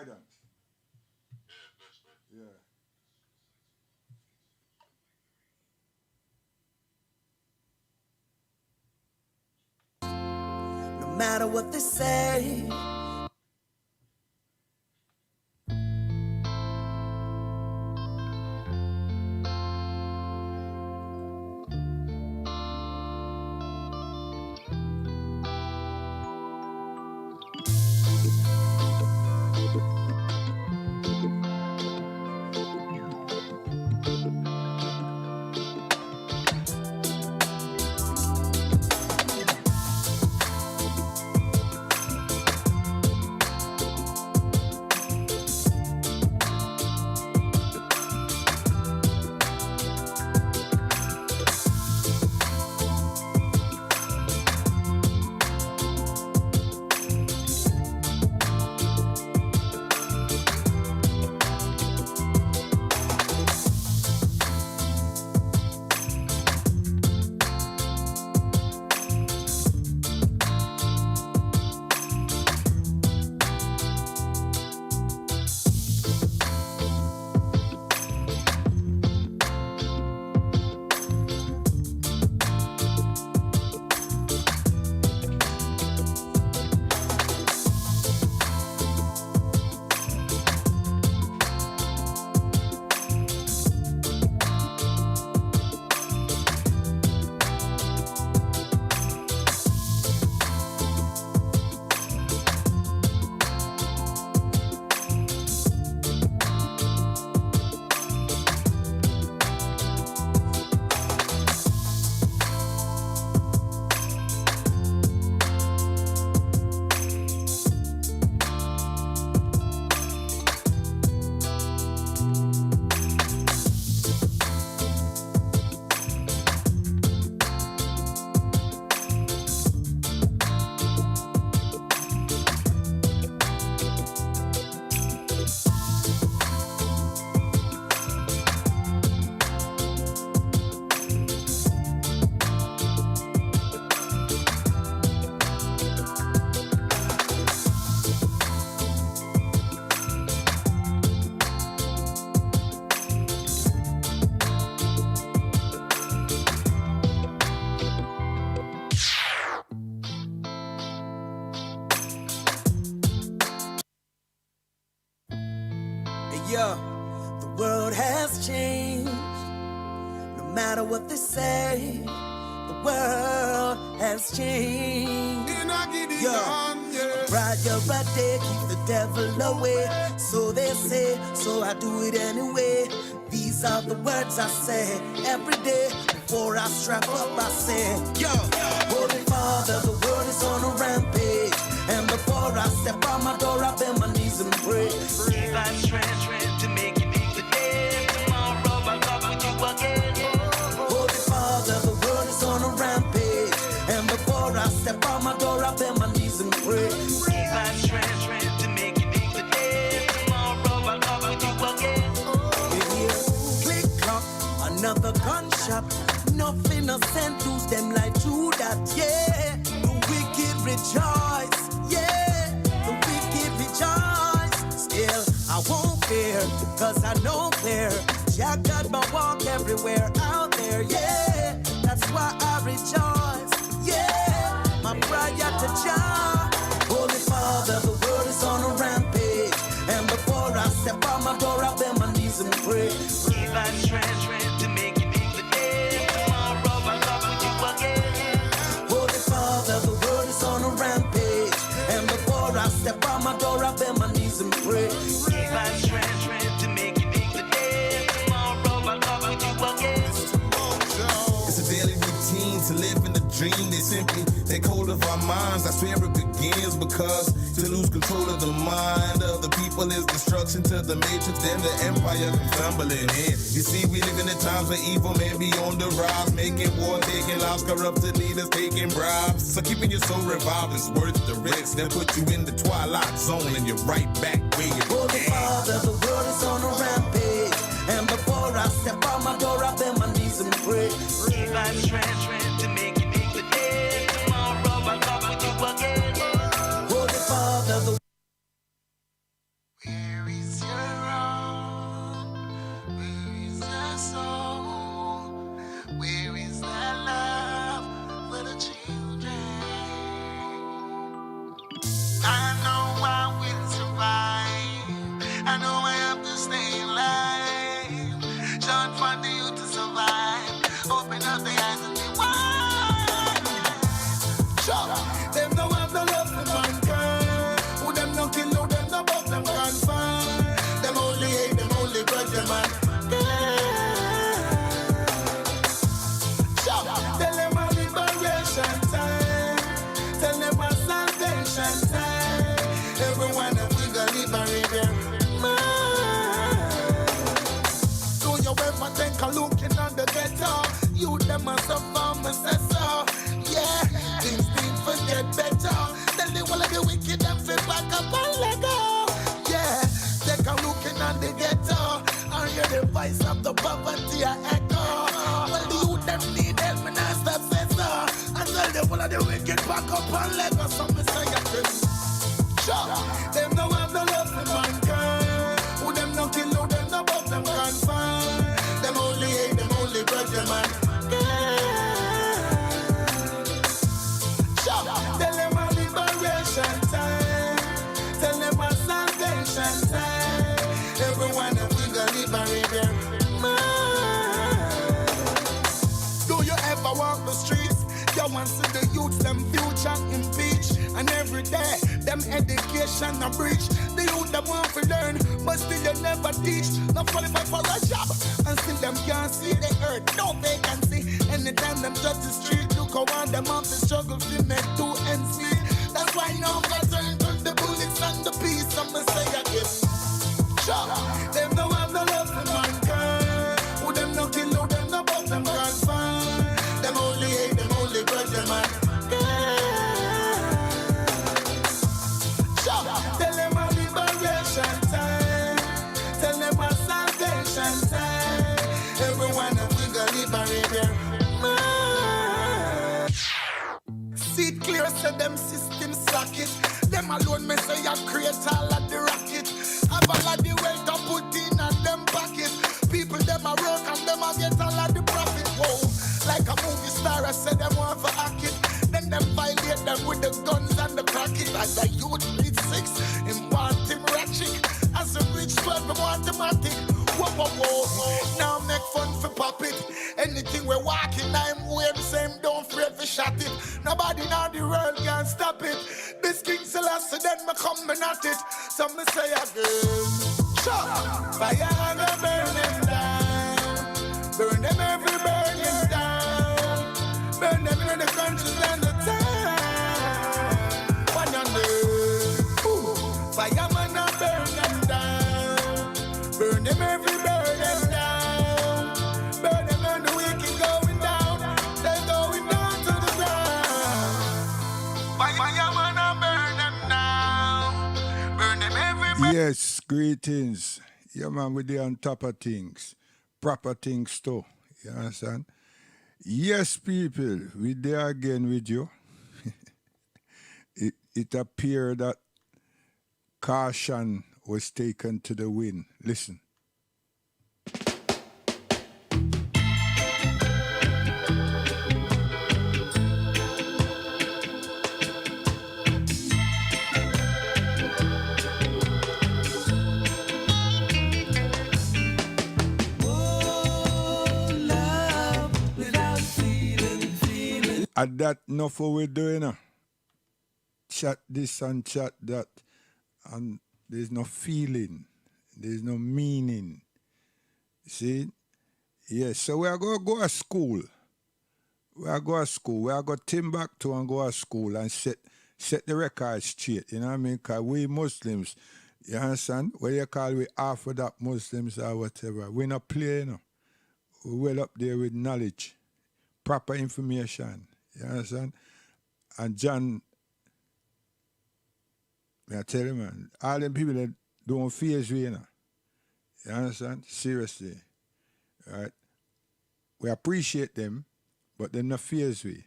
guidance. Yeah. No matter what they say, yeah, the world has changed. No matter what they say, the world has changed. Yeah, brighter a day, keep the devil away. So they say, so I do it anyway. These are the words I say every day. Before I strap up, I say, yo, Holy Father, the world is on a rampage. And before I step on my door, I bend my knees and pray. Give us strength to make it through the day. Tomorrow I'll talk with you again. Holy Father, the world is on a rampage. And before I step on my door, I bend my knees and pray. Give us strength to make it through the day. Tomorrow I'll talk with you again. Click clock, another gunshot. Nothing innocent, lose them like Judah, yeah. The wicked rejoice, yeah. The wicked rejoice. Still, I won't fear, cause I know clear. Jah got my walk everywhere out there, yeah. That's why I rejoice, yeah. My prayer to Jah. Holy Father, the world is on a rampage. And before I step on my door, I bend my knees and pray. Give us strength to make it through the day. Tomorrow I'll talk with you again. Holy Father, the world is on a rampage. And before I step on my door, I bend my knees and pray. Give us strength to make it through the day. Tomorrow I'll talk with you again. It's a daily routine to live in the dream. They simply take hold of our minds. That's where it begins, because to lose control of the mind of the people is destruction to the matrix. Then the empire comes tumbling in. You see, we live in the times where evil men be on the rise, making war, taking lives, corrupted leaders, taking bribes. So keeping your soul revived is worth the risk. They'll put you in the twilight zone and you're right back where you Holy began. Father, the world is on a rampage. And before I step on my door, I bend my knees and pray. Give us strength to make it through the day. Tomorrow I'll talk with you again. Holy Father, the the ghetto. I hear the voice of the poverty I echo. Well, the youth them need help, me not stop say so. I tell them all of the wicked back up and let us some say it. Sure, them no have no love for mankind. Who them no kill, who them no bug, them can't find. Them only hate, them only grudge them man. Sure, tell them a liberation time. Tell them a salvation time. Everyone a we gonna liberate their mind. Do you ever walk the streets? You want to see the youth, them future impeach. And every day, them education a breach. The youth them want to learn, but still you never teach. Not qualified for a job, and still them can't see the earth. No vacancy. Anytime them touch the street, look how on them off the struggle to make 2 ends meet. That's why now I turn to the bullets and the peace. I'ma say again. Sure, them no have no love for mankind. Who them no kill, who them no bug, them can't find. Them only hate, them only grudge them man. Sure, tell them a liberation time. Tell them a salvation time. Everyone a we gonna liberate their mind. See it clear, say them system socket. Them alone me say I create all of the rocket. Have all of the wealth to put in and them pocket. People them a work and them a get all of the profit. Whoa, like a movie star I say them want for hack it. Then them violate them with the guns and the crackers. As a youth reach 6, him want him ratchet. As a rich 12, him want him attic. Whoa, whoa, whoa. Now make fun for pop it. Anything we're walking, I'm way the same, don't afraid for shot it. Nobody now the world can stop it. This King Selassie, then me come and at it. So me say again, sure, fire gonna burn them down. Burn them every burning down. Burn them in the countries and the town. One on the fire man a burn them down. Burn them every burning down. Burn them and the wicked going down. They're going down to the ground. Fire man a burn them down. Burn them every Yes, greetings. Yeah, man, we there on top of things. Proper things too. You understand? Yes, people, we there again with you. It appeared that caution was taken to the wind. Listen. And that enough what we're doing. Chat this and chat that. And there's no feeling. There's no meaning. See? Yes, so we are going to go to school. We are going to school. We are going to Timbuktu and go to school and set the record straight. You know what I mean? Because we Muslims, you understand? What you call we half of that Muslims or whatever. We're not playing. You know? We're well up there with knowledge. Proper information. You understand? And John, I tell you, man, all them people that don't fear you, you know. You understand? Seriously. Right? We appreciate them, but they're not fears we.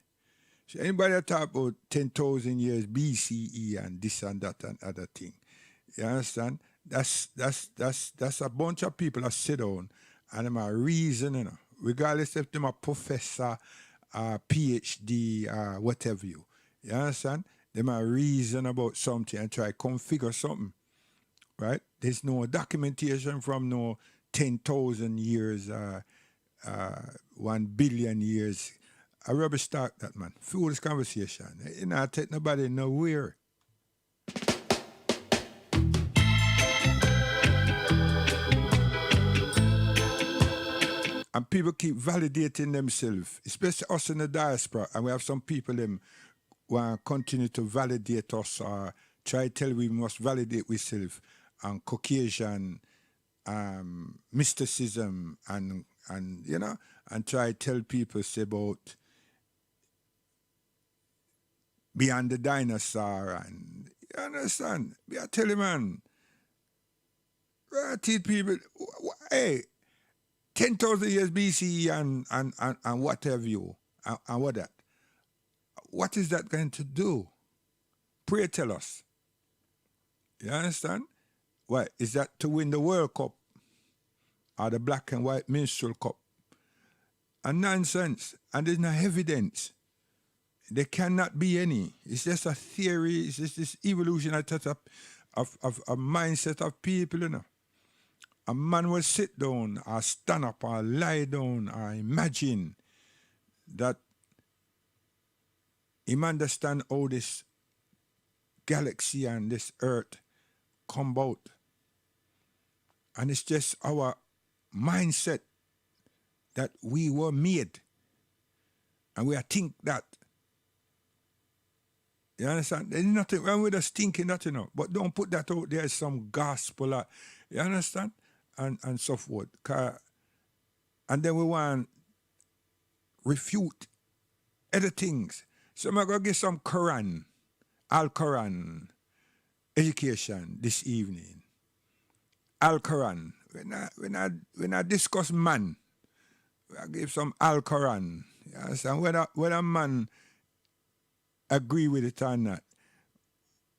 So anybody that talk about 10,000 years BCE and this and that and other thing, you understand? That's a bunch of people that sit down and them are reasoning, you know, regardless if them a professor, PhD, whatever you understand? Them are reason about something and try to configure something, right? There's no documentation from no 10,000 years, 1 billion years. I rubbish talk that, man. Foolish conversation. You know, I take nobody nowhere. And people keep validating themselves, especially us in the diaspora. And we have some people them want to continue to validate us or try to tell we must validate ourselves and Caucasian mysticism and you know, and try to tell people say about beyond the dinosaur and you understand? I tell you, man, I teach people, hey, 10,000 years BCE and what have you, and what that. What is that going to do? Pray tell us. You understand? Why? Is that to win the World Cup or the Black and White Minstrel Cup? And nonsense. And there's no evidence. There cannot be any. It's just a theory. It's just this evolutionary setup of a mindset of people, you know. A man will sit down or stand up or lie down or imagine that him understand how this galaxy and this earth come about. And it's just our mindset that we were made. And we are think that. You understand? There's nothing wrong with us thinking that, you know. But don't put that out there as some gospel. You understand? And so forth. And then we want to refute other things. So I'm going to get some Al-Quran education this evening. Al-Quran. When I discuss man, I give some Al-Quran. You understand? Whether man agree with it or not,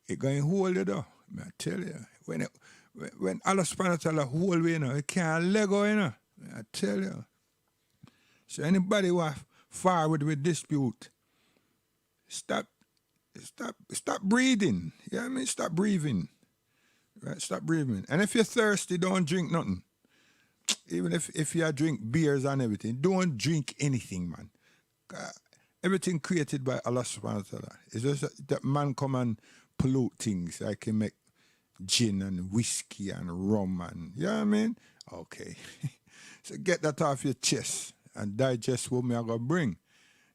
it going to hold you though. I tell you. When Allah subhanahu wa ta'ala hold you, you know, it can't let go, you know. I tell you. So anybody who forward with dispute, stop breathing. You know what I mean? Stop breathing. Right? Stop breathing. And if you're thirsty, don't drink nothing. Even if you drink beers and everything, don't drink anything, man. Everything created by Allah subhanahu wa ta'ala. It's just that man come and pollute things. Like he make gin and whiskey and rum and, you know what I mean? Okay. So get that off your chest and digest what me I gonna bring.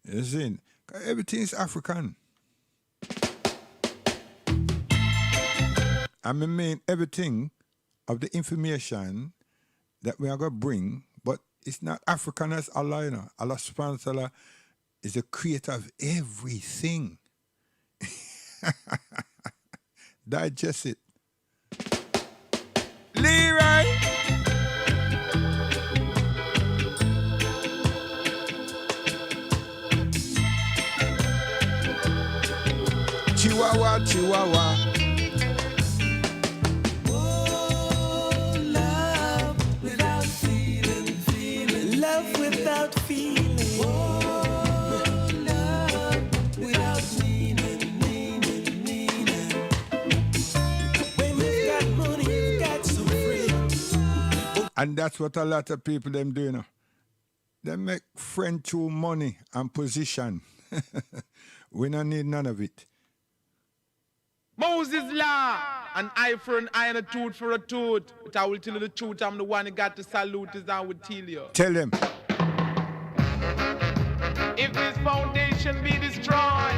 You see? Everything is African. I mean everything of the information that we are going to bring, but it's not African as Allah, you know. Allah subhanahu wa ta'ala is the creator of everything. Digest it. Leroy! Chihuahua, Chihuahua. Without feeling, oh, love without meaning. When you've got money, you've got some friends. And that's what a lot of people them do, you know. They make friend through money and position. We don't need none of it. Moses' law, an eye for an eye and a tooth for a tooth. But I will tell you the truth, I'm the one who got to salute is I will tell you. Tell them. If this foundation be destroyed,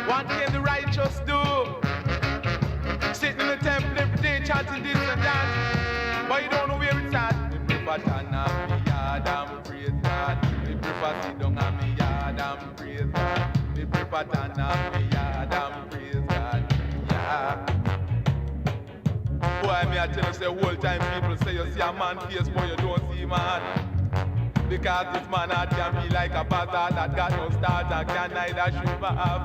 what can the righteous do? Sitting in the temple every day chanting this and that, but you don't know where it's at. Me prefer turn off me yard and praise God. Me prefer sit down on me yard and praise God. Me prefer turn off me yard and praise God. Yeah. Boy, me I tell you, say whole time people say you see a man face, boy you don't see man. Because this man heart can be like a bastard that got no start and can neither shoot nor have.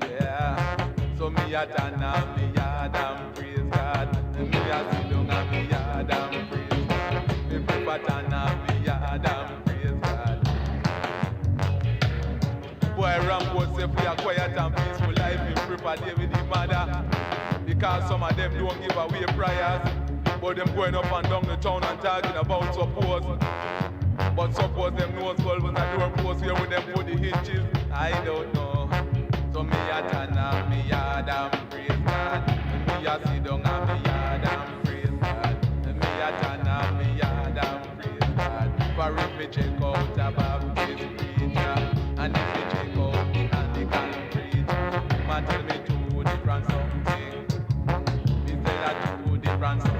Yeah. So me a turn on me yard and praise God. Me a sit down on me yard and praise God. Me prefer turn on me yard and praise God. Boy, Rambo say for a quiet and peaceful life, me prefer David the mother. Because some of them don't give away prayers. But them going up and down the town and talking about suppose. But suppose them nose gold was a door post here when them put the hitches. I don't know. So me a turn on me yard and praise God. Me a sit down on me yard and praise God. Me a turn on me yard and praise God. For if me check out a Baptist preacher, and if me check out the Anglican preacher, man tell me two different something. Me say that two different something.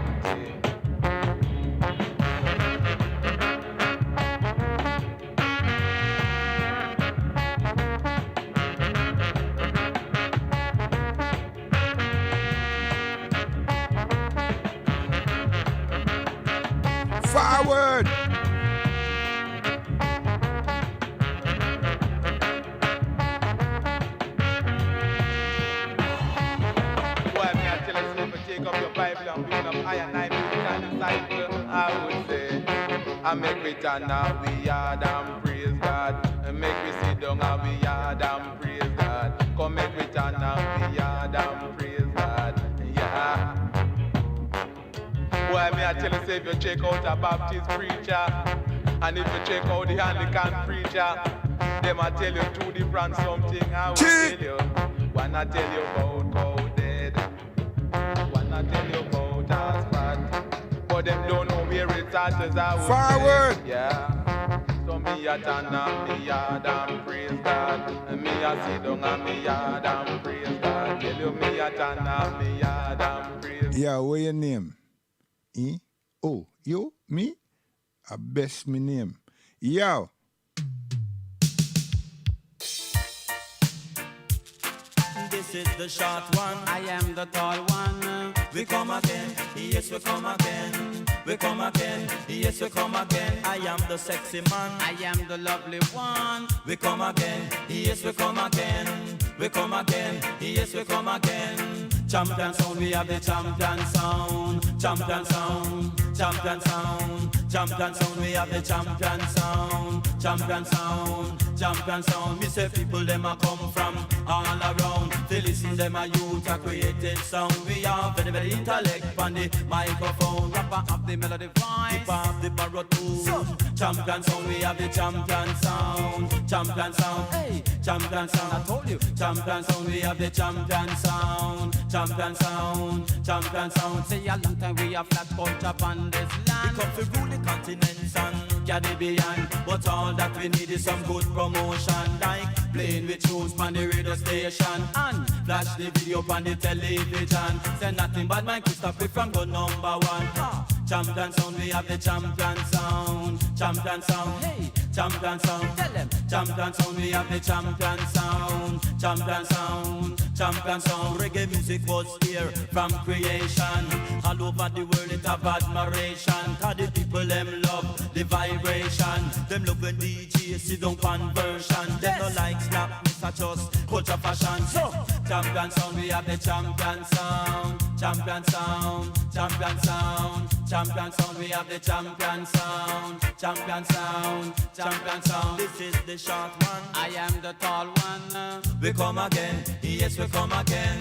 Forward. Boy, me I tell you, if you take up your Bible and build up iron and disciple, I would say, I make we turn now, we yard and praise God. And make we sit down and we yard and praise God. Come make we turn now, we yard and praise God. Yeah. Boy, me I tell you, say, if you check out a Baptist preacher, and if you check out the Anglican preacher, them I tell you two different something. I will tell you. One I tell you about cow dead. One I tell you about us fat. But them don't know where it's at as I would Forward. say. Yeah. So me a turn and me yard and praise God. And me a sit down and me yard and praise God. Tell you me a turn and me yard and praise. Yeah, what your name? Oh, you? Me? I best me name. Yo. This is the short one. I am the tall one. We come again. Yes, we come again. We come again. Yes, we come again. I am the sexy man. I am the lovely one. We come again. Yes, we come again. We come again. Yes, we come again. Champion sound, we have the champion sound. Champion sound. Champion sound. Champion sound, we have the champion sound. Champion sound. Champion sound. Me say people them a come from all around. They listen them a youth a created sound. We have very very intellect on the microphone. Rapper have the melody voice. Hip hop the baritone. So, champion sound, we have the champion sound. Champion sound, hey, champion sound. I told you, champion sound, we have the champion sound. Champion sound, champion sound. Say a long time we have flat culture on this land. We come to rule the continents and Caribbean, but all that we need is some good promotion, like playing with tunes on the radio station and flash the video on the television. Say nothing but my Christopher from go number one. Champion sound, we have the champion sound. Champion sound, hey, champion sound. Tell them, champion sound, we have the champion sound. Champion sound, champion sound. Reggae music was here from creation. All over the world it have admiration. Cause the people them love the vibration. Them love when DJ sit down conversion. Them no like slapness or just culture fashion. So, champion sound, we have the champion sound. Champion sound, champion sound. Champion sound, we have the champion sound. Champion sound, champion sound. This is the short one. I am the tall one. We come again, yes we come again.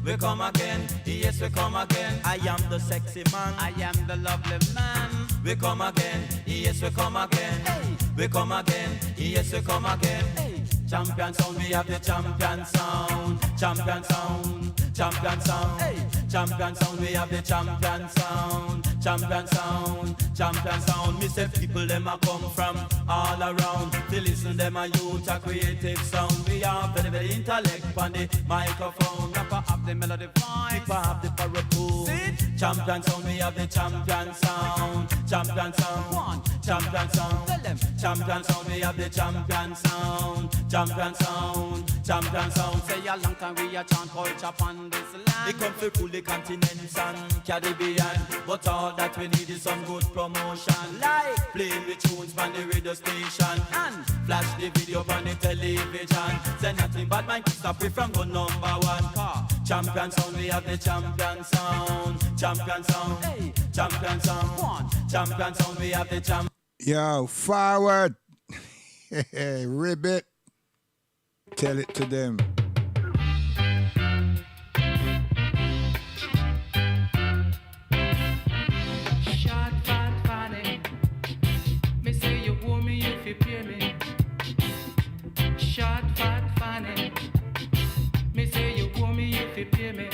We come again, yes we come again. I am the sexy man. I am the lovely man. We come again, yes we come again. Hey. We come again, yes we come again. Hey. Champion sound, we have the champion sound. Champion sound, champion sound. Hey. Champion sound, we have the champion sound. Champion sound, champion sound. Me say people them a come from all around. To listen them a youth a creative sound. We have very very intellect on the microphone. Rapper have the melody voice. People have the baritone. Champion sound, we have the champion sound. Champion sound, one. Champion sound. Tell them, champion sound, we have the champion sound. Champion sound, champion sound. Say a long time we a chant culture on this land. They come to rule the continents and Caribbean, but all that we need is some good promotion, like playing with tunes on the radio station and flash the video on the television. Say nothing but my Christopher from go number one. Car champion sound, we have the champion sound. Champion sound, hey, champion sound, one. Champion sound, we have the champion. Yo, forward. Ribbit. Tell it to them. Short, fat, funny. Me say you owe me if you pay me. Short, fat, funny. Me say you owe me if you pay me.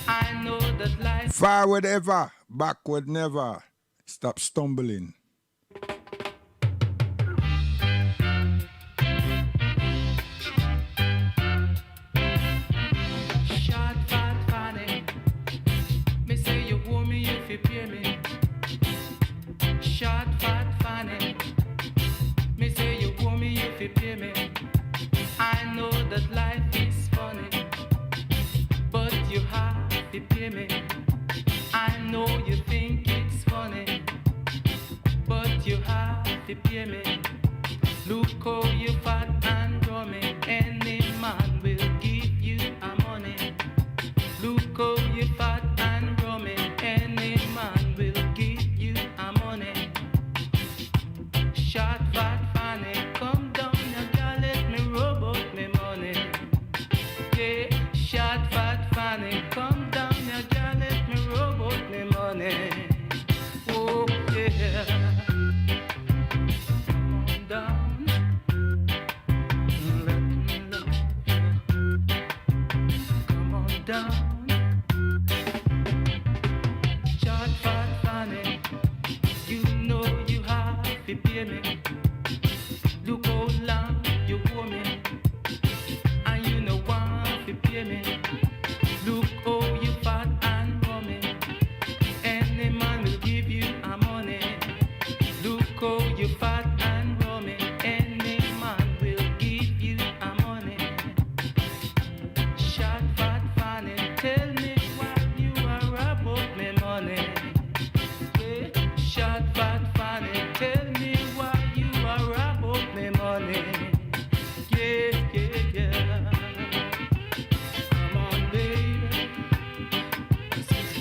I know that life. Forward ever, backward never. Stop stumbling. Short, fat, funny. Me say you owe me if you pay me. Short, fat, funny. Me say you owe me if you pay me. I know that life is funny, but you have to pay me. I know you think it's funny, pay me. Look how you fat and grummy. Any man will give you a money. Look how you fat and grummy. Any man will give you a money. Short fat fanny, come down, you girl, let me rub out me money. Yeah, short fat fanny, come down, you girl, let me rub out me money. Oh yeah, come on down, let me love you. Come on down, short fat fanny, you know you have to pay me. Look how long you owe me, and you know want to pay me. Look how you fat and rummy. Any man will give you a money. Look how you fat and rummy. Any man will give you a money. Short fat fanny, tell me why you are about me money. Yeah, short fat fanny, tell me why you are about me money. Yeah, yeah, yeah. Come on, baby.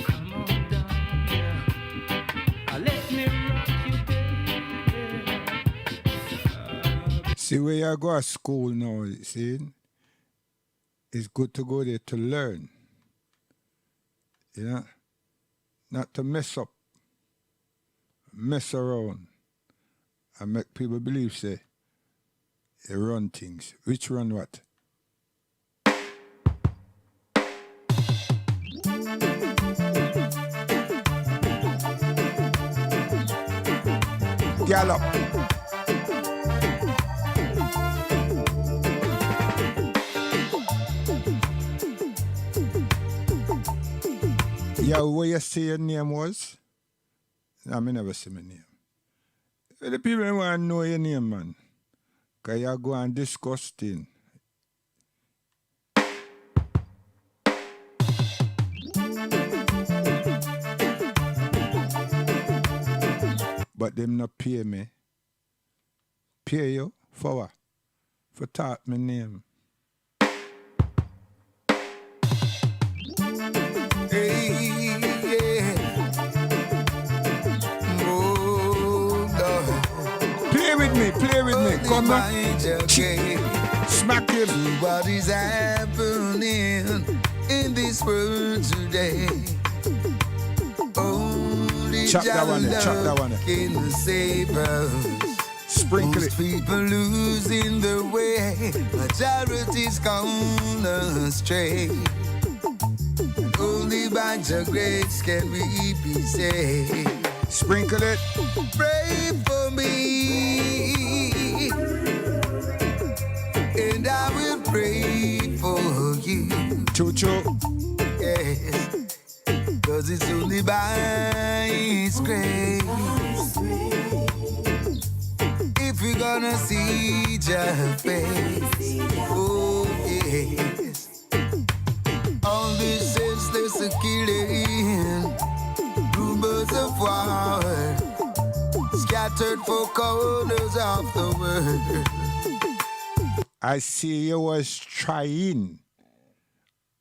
Come on down, yeah. Let me rock you, baby. See where you go to school now, see? It's good to go there to learn. You know? Not to mess up, mess around, and make people believe, say, you run things. Which run what? Gallop. Yeah, what you say your name was? I never say my name. The people want to know your name, man. Because you go and discuss things. But them not pay me. Pay you for what? For talk my name. Hey, yeah. Oh, God. Play with me. Come on. Smack him. What is happening in this world today? Only Chop that one. Can save us. Sprinkle Most it. people losing their way, majority's gone astray. And only by your grace can we be saved. Sprinkle it. Pray for me, and I will pray for you. Choo-choo. Yes, 'cause it's only by His grace if we're gonna see your face. Oh yes, all this senseless killing, rumors of war, scattered for corners of the world. I see you was trying.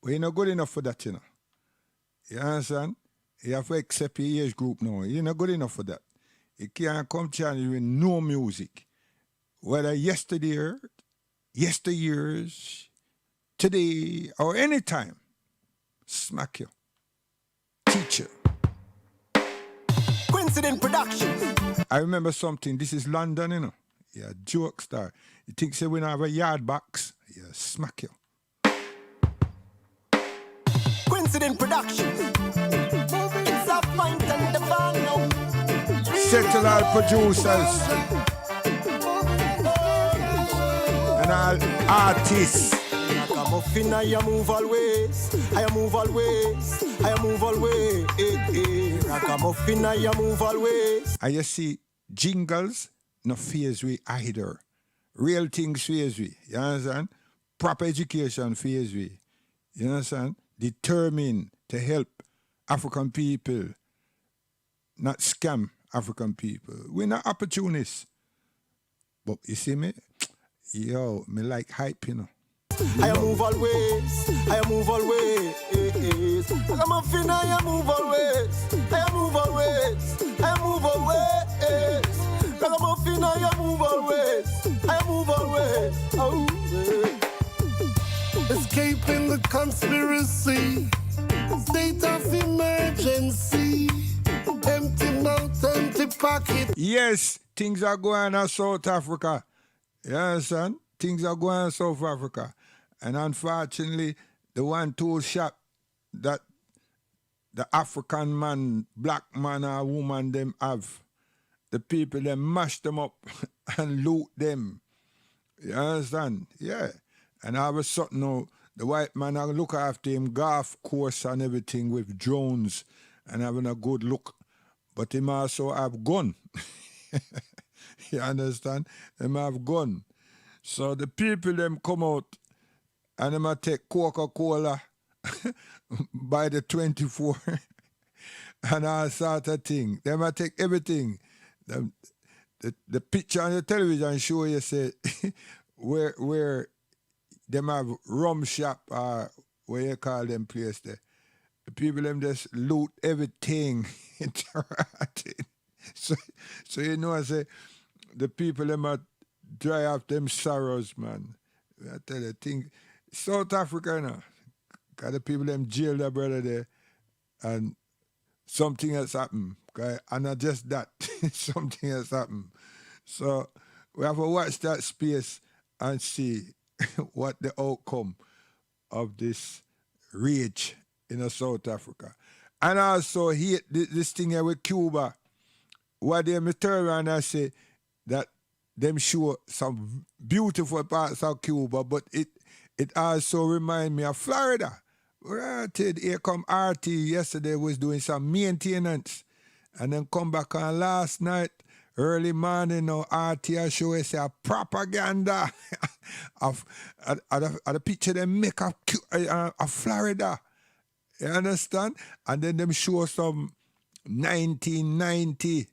We're not good enough for that, you know. You understand? You have to accept your age group now. You're not good enough for that. You can't come challenge with no music. Whether yesterday, yesteryears, today, or any time. Smack you. Teach you. Coincident Productions. I remember something. This is London, you know. Yeah, joke star. You think say we don't have a yard box? Yeah, smack you. Coincident Productions. It's a point and the fan now. Settle all producers and all artists. Like a muffin, I move always. I move always. I move always. Like a muffin, I move always. And you see, jingles no fears we either. Real things fears we. You understand? Proper education fears we. You understand? Determined to help African people, not scam African people. We're not opportunists. But you see me? Yo, me like hype, you know. I move always, I move always. I'm a fin, I move always, I move always, I move always. I'm a fin, I move always, I move always. Oh, escaping the conspiracy, state of emergency, empty mouth, empty pocket. Yes, things are going on South Africa. You understand? Things are going on South Africa. And unfortunately, the one tool shop that the African man, black man or woman them have, the people them mash them up and loot them. You understand? Yeah. And all of a sudden now, the white man I look after him golf course and everything with drones and having a good look. But him also have gun. You understand? Him have gun. So the people them come out and them a take Coca-Cola by the 24 and all sort of thing. Them a take everything. The picture on the television show you say where them have rum shop or where you call them place there. The people them just loot everything. so you know I say the people them are dry off them sorrows, man. I tell you, think South Africa, you know, because the people them jail their brother there and something else happened. And not just that, something else happened. So we have to watch that space and see what the outcome of this rage in South Africa. And also hate this thing here with Cuba. What they turn around and say that them show some beautiful parts of Cuba, but it also remind me of Florida. Right, here come RT yesterday was doing some maintenance and then come back on last night, early morning now, RT show us a propaganda of the picture they make of Florida. You understand? And then them show some 1990,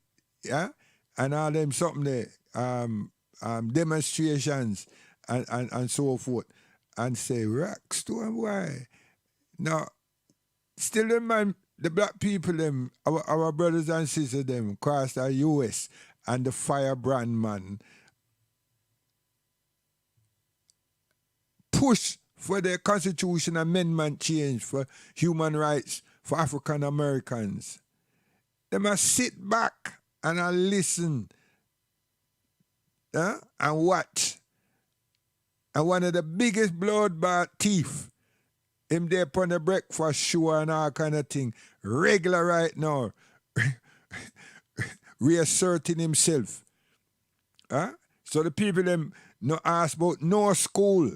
yeah? And all them something there, demonstrations and so forth. And say, Rockstone, why? Now, still remind the black people, them, our brothers and sisters, them, across the US and the firebrand man, push for the Constitution Amendment change for human rights for African Americans. They must sit back and listen and watch. And one of the biggest bloodbath thief, him there upon the breakfast show and all kind of thing, regular right now, reasserting himself. So the people them no ask about no school.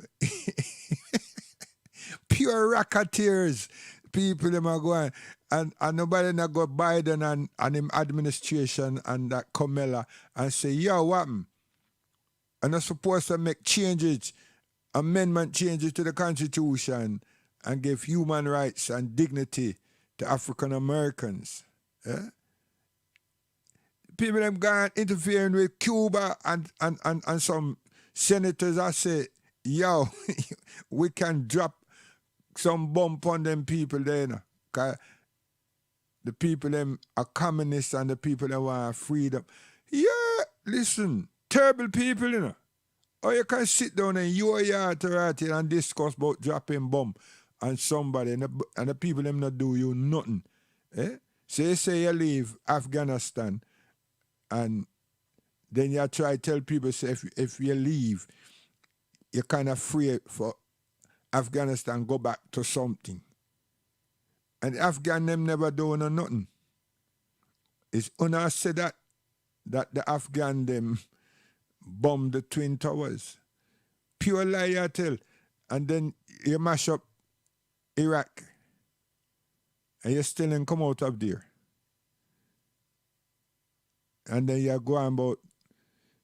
Pure racketeers. People them are going and nobody not go Biden and him administration and that Kamala and say, yo, what happened? And they're supposed to make changes, amendment changes to the Constitution and give human rights and dignity to African Americans. Yeah? People them gone interfering with Cuba and some senators I say, yo, we can drop some bump on them people there, you know, 'cause the people them are communists and the people that want freedom. Yeah, listen, terrible people, you know. Or you can sit down in your yard to write it and discuss about dropping bomb on somebody and the people them not do you nothing. Eh? So you say you leave Afghanistan and then you try to tell people, say, if you leave, you're kind of free for Afghanistan, go back to something. And Afghan them never do nothing. It's una say that the Afghan them bomb the Twin Towers. Pure lie I tell. And then you mash up Iraq. And you still ain't come out of there. And then you're going about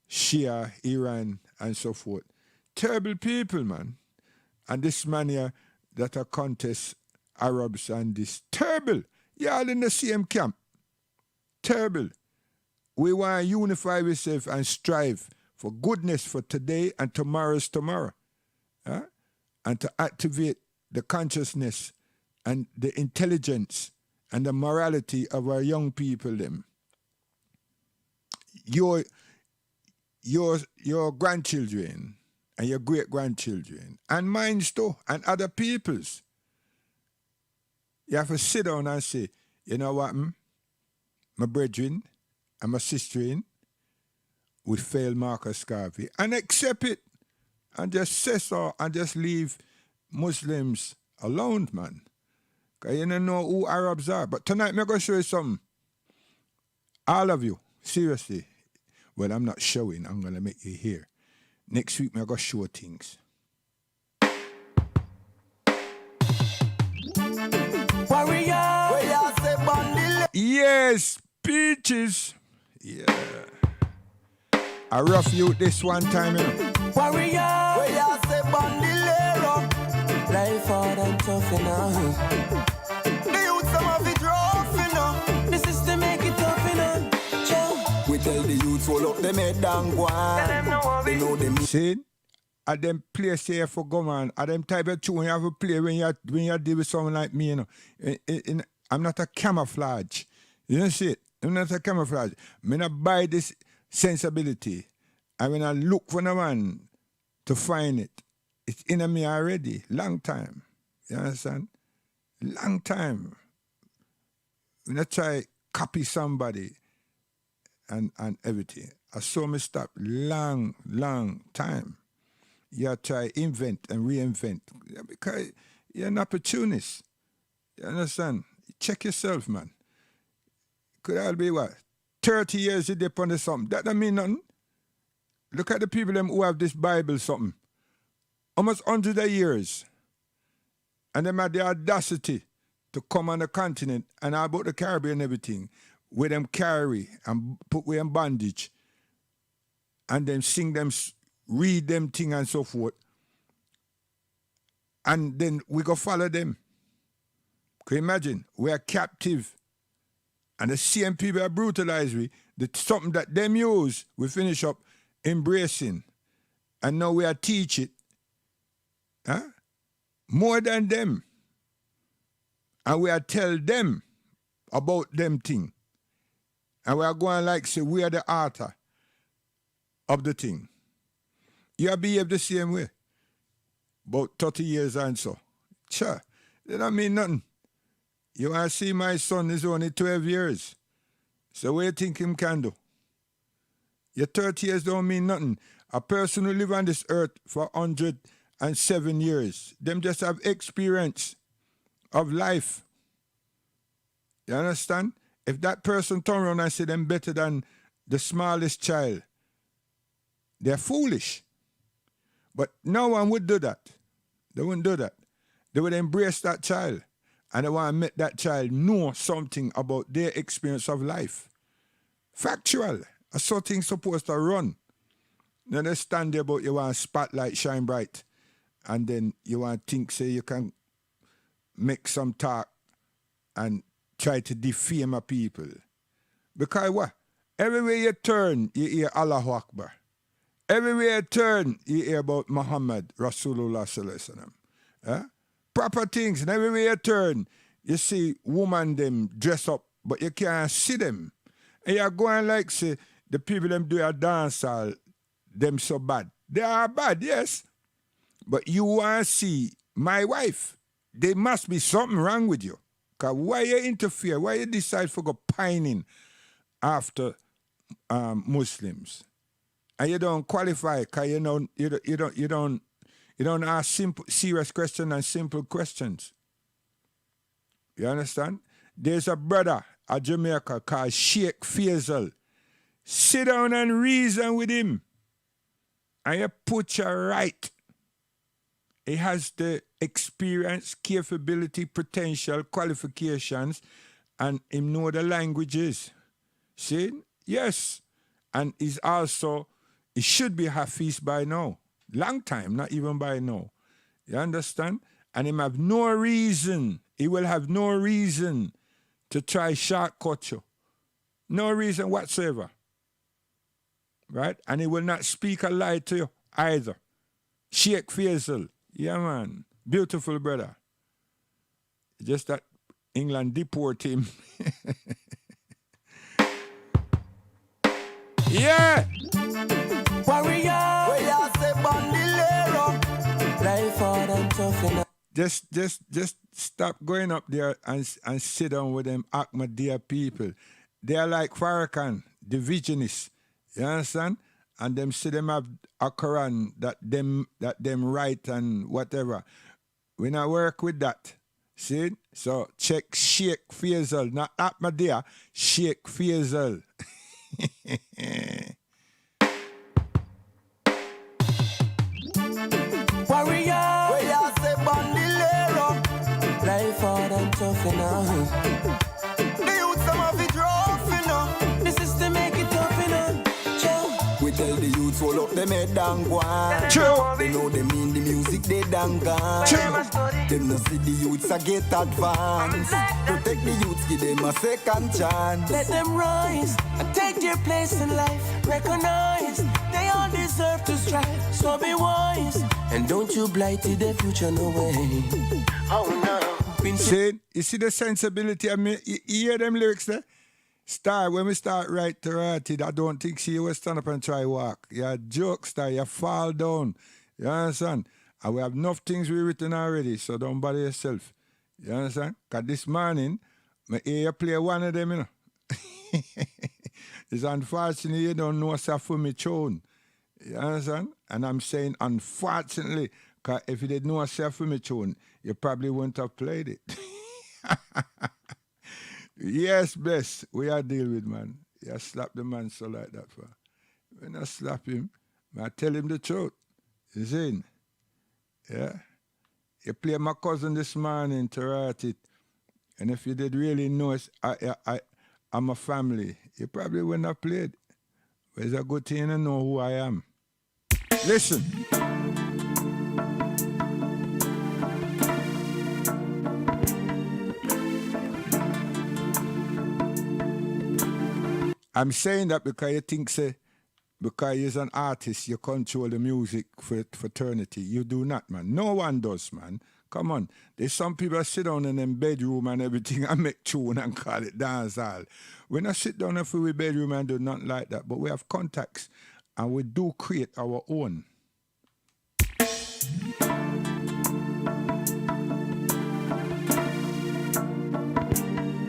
Shia, Iran, and so forth. Terrible people, man. And this man here that a contest Arabs and this. Terrible. You're all in the same camp. Terrible. We want to unify ourselves and strive for goodness for today and tomorrow's tomorrow. And to activate the consciousness and the intelligence and the morality of our young people them. Your grandchildren and your great-grandchildren and mine too and other people's. You have to sit down and say, you know what, my brethren and my sister we failed Marcus Garvey, and accept it and just say so and just leave Muslims alone, man. Because you don't know who Arabs are. But tonight, I'm going to show you something. All of you, seriously. Well, I'm not showing. I'm going to make you hear. Next week, I'm going to show things. Yes, peaches. Yeah. I rough you this one time, you know. Warrior, where you say bandolero. Life hard and tough, you know. The youth some of it rough, you know. The system make it tough, you know. Joe. We tell the youth roll up them head down, go on. They know them. See? At them place here for go, man. At them type of tune you have to play when you deal with someone like me, you know. I'm not a camouflage. You know see it? I'm not a camouflage. I not buy this sensibility. I mean, I look for the man to find it. It's in me already. Long time. You understand? Long time. When I try copy somebody and everything, I saw me stop long time. You try invent and reinvent because you're an opportunist. You understand? Check yourself, man. Could all be what? 30 years you dip on something. That don't mean nothing. Look at the people them who have this Bible something. Almost 100 of years. And them had the audacity to come on the continent and about the Caribbean and everything, where them carry and put we in bondage. And then sing them, read them thing and so forth. And then we go follow them. Can you imagine? We are captive. And the same people that brutalize we, something that them use, we finish up embracing. And now we are teach it. Huh? More than them. And we are tell them about them thing. And we are going like say we are the author of the thing. You behave the same way. About 30 years and so. Sure. That don't mean nothing. You want to see my son is only 12 years. So what do you think him can do? Your 30 years don't mean nothing. A person who live on this earth for 107 years, them just have experience of life. You understand? If that person turn around and say them better than the smallest child, they're foolish. But no one would do that. They wouldn't do that. They would embrace that child. And they want to make that child know something about their experience of life. Factual. A certain supposed to run. Then they stand there but you want spotlight shine bright. And then you want to think, say, you can make some talk and try to defame a people. Because what? Everywhere you turn, you hear Allahu Akbar. Everywhere you turn, you hear about Muhammad, Rasulullah Sallallahu Alaihi Wasallam. Proper things, and everywhere you turn, you see women them dress up, but you can't see them. And you're going like, say, the people them do a dance all, them so bad. They are bad, yes. But you want to see my wife. There must be something wrong with you. Because why you interfere? Why you decide for go pining after Muslims? And you don't qualify because you don't ask simple, serious questions and simple questions. You understand? There's a brother at Jamaica called Sheikh Faisal. Sit down and reason with him. And you put you right. He has the experience, capability, potential, qualifications, and him know the languages. See? Yes. And he's also, he should be Hafiz by now. Long time, not even by now. You understand? And him have no reason, he will have no reason to try shortcut you. No reason whatsoever. right? And he will not speak a lie to you either. Sheikh Faisal, yeah, man, beautiful brother. Just that England deport him. Yeah. Warrior, we are say bandolero. Life hard and tough enough. Just stop going up there and sit down with them Ahmadiyya people. They are like Farrakhan, divisionists. You understand? And them see them have a Quran that them write and whatever. We not work with that. See? So check Sheikh Faisal, not Ahmadiyya, Sheikh Faisal. Warrior, we are say bandolero. Life hard and tough enough. The youth some of it rough enough. The system make it tough enough. We tell the youths hold up them head and go on. True. They know they mean the music they done gone. Them no see the youths a get advanced. Protect the youths, give them a second chance. Let them rise and take their place in life. Recognize they all deserve to strive. So be wise and don't you blight their future no way. Oh no. See, you see the sensibility of me? You hear them lyrics there? When we start write Tarati, I don't think she will stand up and try walk. You're a joke star, you fall down. You understand? And we have enough things we written already, so don't bother yourself. You understand? Because this morning, I hear you play one of them, you know. It's unfortunate you don't know stuff for me tune. You understand? And I'm saying unfortunately, because if you didn't know stuff for me tune, you probably wouldn't have played it. Yes, best. We are deal with, man. You slap the man so like that for. When I slap him, I tell him the truth. You see? Yeah. You play my cousin this morning to write it. And if you did really know I'm a family, you probably wouldn't have played. But it's a good thing to know who I am. Listen. I'm saying that because you think, because you're an artist, you control the music for fraternity. You do not, man. No one does, man. Come on. There's some people that sit down in them bedroom and everything and make tune and call it dancehall. We not sit down in a bedroom and do nothing like that, but we have contacts and we do create our own.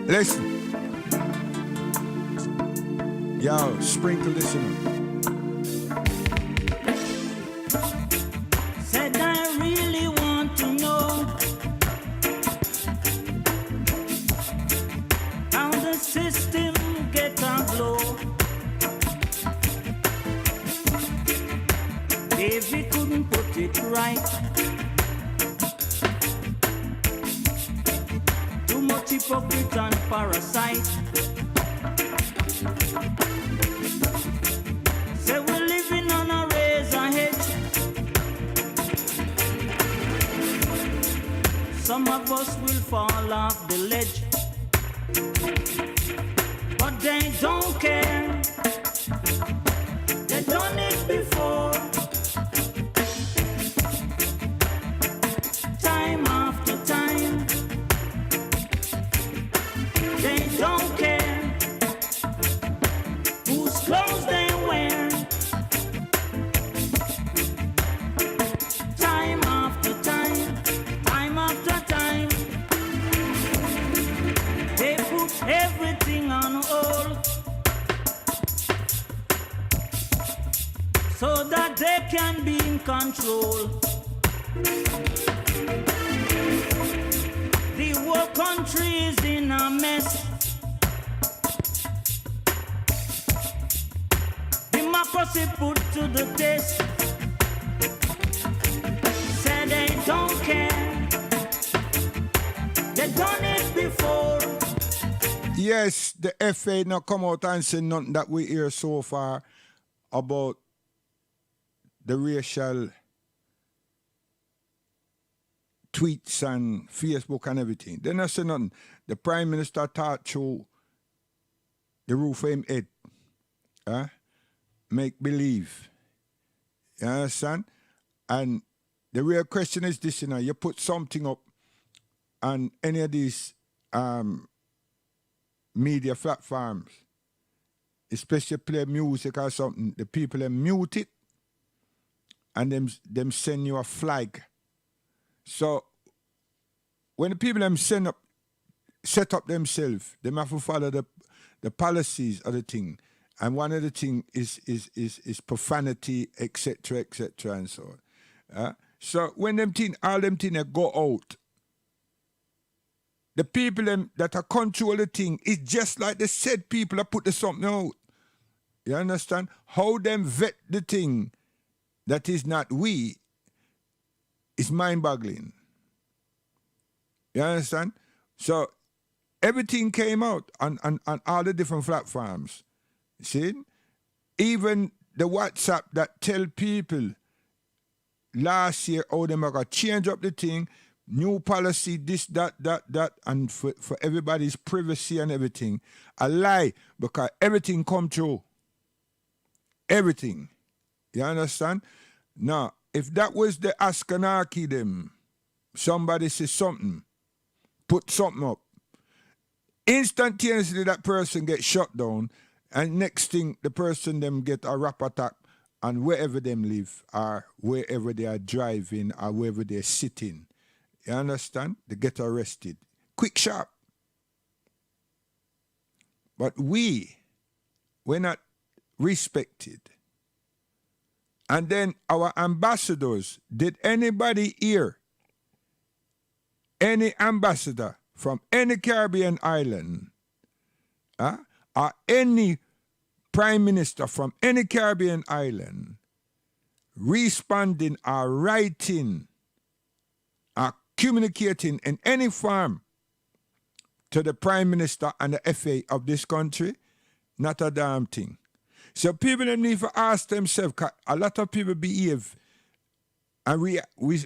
Listen. Yo, sprinkle this in. Said I really want to know how the system get a blow. If we couldn't put it right, too much hypocrite and parasite. Say we're living on a razor edge. Some of us will fall off the ledge, but they don't care. They've done it before, time after time. They don't care whose clothes they wear. Time after time, time after time, they put everything on hold so that they can be in control. The whole country is in a mess. Democracy put to the test. Say they don't care. They've done it before. Yes, the FA not come out and say nothing that we hear so far about the racial tweets and Facebook and everything. They not say nothing. The Prime Minister talked through the roof of him head. make believe. You understand? And the real question is this, you put something up on any of these media platforms, especially play music or something, the people them mute it and them send you a flag. So when the people them set up themselves, they have to follow the policies of the thing. And one of the things is profanity, etc., and so on. So when all them things go out, the people that are control the thing is just like the said people that put the something out. You understand? How them vet the thing that is not we is mind-boggling. You understand? So everything came out on all the different platforms. See? Even the WhatsApp that tell people last year how them are going to change up the thing, new policy, this, that, and for everybody's privacy and everything. A lie, because everything come true. Everything. You understand? Now, if that was the Askanaki them, somebody says something, put something up, instantaneously that person gets shut down, and next thing the person them get a rap attack on wherever them live, or wherever they are driving, or wherever they're sitting. You understand? They get arrested. Quick, sharp. But we're not respected. And then our ambassadors, did anybody hear any ambassador from any Caribbean island, or any prime minister from any Caribbean island responding or writing or communicating in any form to the prime minister and the FA of this country? Not a damn thing. So people need to ask themselves, 'cause a lot of people behave and we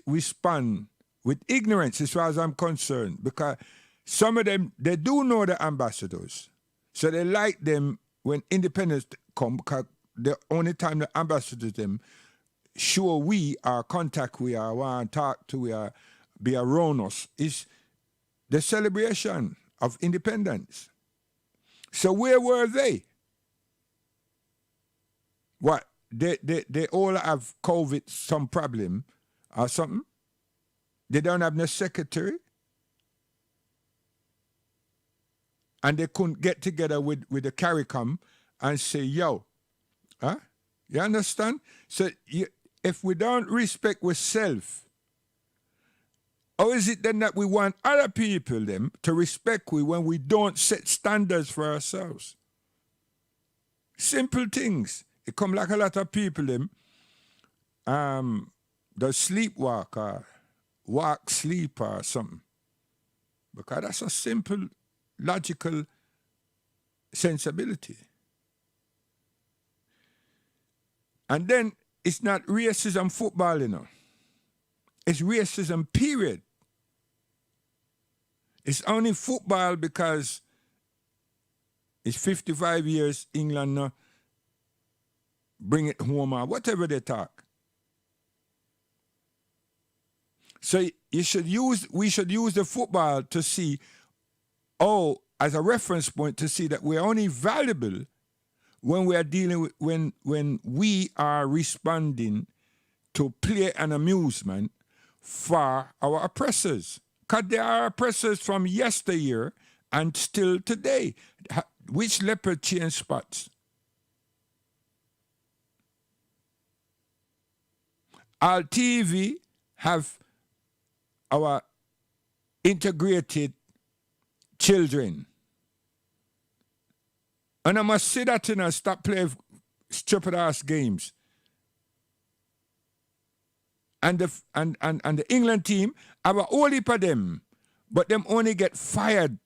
respond with ignorance as far as I'm concerned, because some of them, they do know the ambassadors. So they like them when independence come, because the only time the ambassadors them show we are contact, we are want to talk to, we are be around us, is the celebration of independence. So where were they? What? They all have COVID, some problem or something? They don't have no secretary? And they couldn't get together with the CARICOM and say, yo, you understand? So if we don't respect ourselves, how is it then that we want other people them to respect we when we don't set standards for ourselves? Simple things. It come like a lot of people them the sleepwalk or walk sleep or something. Because that's a simple, logical sensibility. And then it's not racism football, It's racism, period. It's only football because it's 55 years England bring it home or whatever they talk. So we should use the football to see, as a reference point to see that we're only valuable when we are dealing with, when we are responding to play and amusement for our oppressors. Because there are oppressors from yesteryear and still today. Which leopard change spots? Our TV have our integrated children. And I must say that and stop playing stupid ass games. And the England team have a whole heap of them, but them only get fired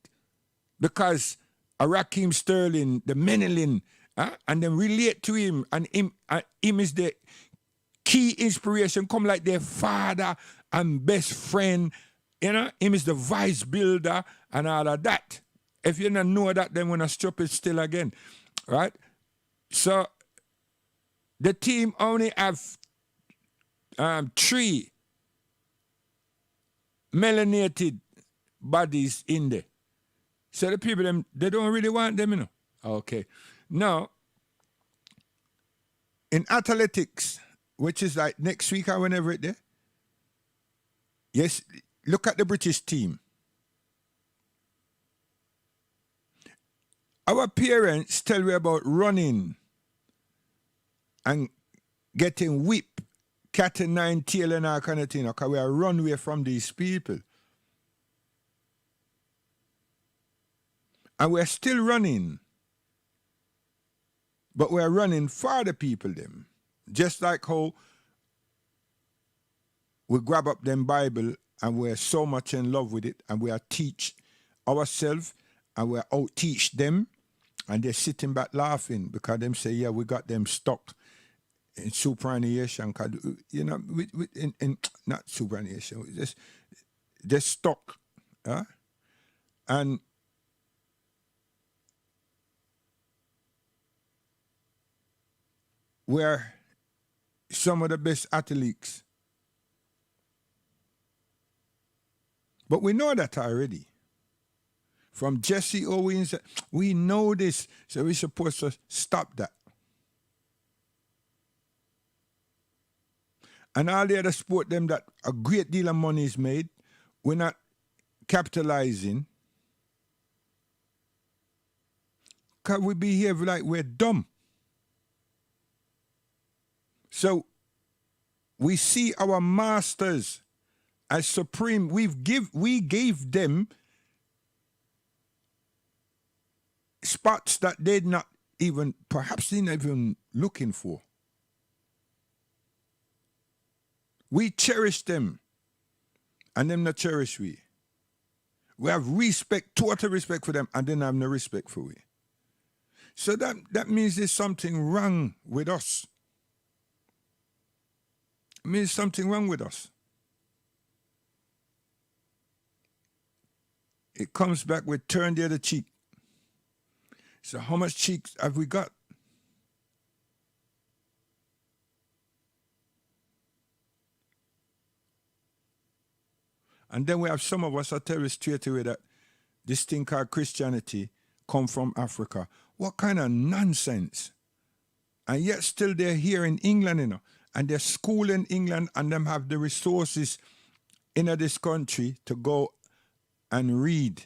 because Raheem Sterling, the Menelin, and them relate to him, and him is the key inspiration, come like their father and best friend, him is the vice builder and all of that. If you don't know that, then when I strip it still again, right? So the team only have 3 melanated bodies in there. So the people, them, they don't really want them, you know. Okay. Now, in athletics, which is like next week or whenever it there, yes, look at the British team. Our parents tell me about running and getting whipped, cat and nine tail and all kind of thing, because we are run away from these people. And we're still running. But we're running for the people them. Just like how we grab up them Bible and we're so much in love with it and we are teach ourselves and we're out teach them and they're sitting back laughing because them say, yeah, we got them stuck in superannuation. You know, not superannuation, they're stuck. And we're some of the best athletes. But we know that already. From Jesse Owens, we know this, so we're supposed to stop that. And all the other sport them that a great deal of money is made, we're not capitalizing. Because we behave like we're dumb. So we see our masters as supreme. We gave them spots that they're not even, perhaps they're not even looking for. We cherish them, and them not cherish we. We have respect, total respect for them, and then have no respect for we. So that means there's something wrong with us. It means something wrong with us. It comes back with turn the other cheek. So how much cheeks have we got? And then we have some of us that tell us straight away that this thing called Christianity come from Africa. What kind of nonsense? And yet still they're here in England, you know, and they're school in England and them have the resources in this country to go and read.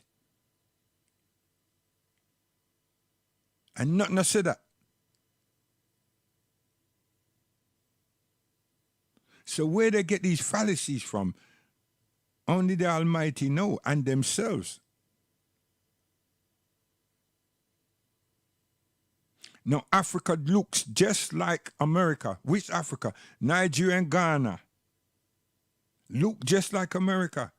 And nothing to say that. So where they get these fallacies from, only the Almighty know, and themselves. Now, Africa looks just like America. Which Africa? Nigeria and Ghana. Look just like America.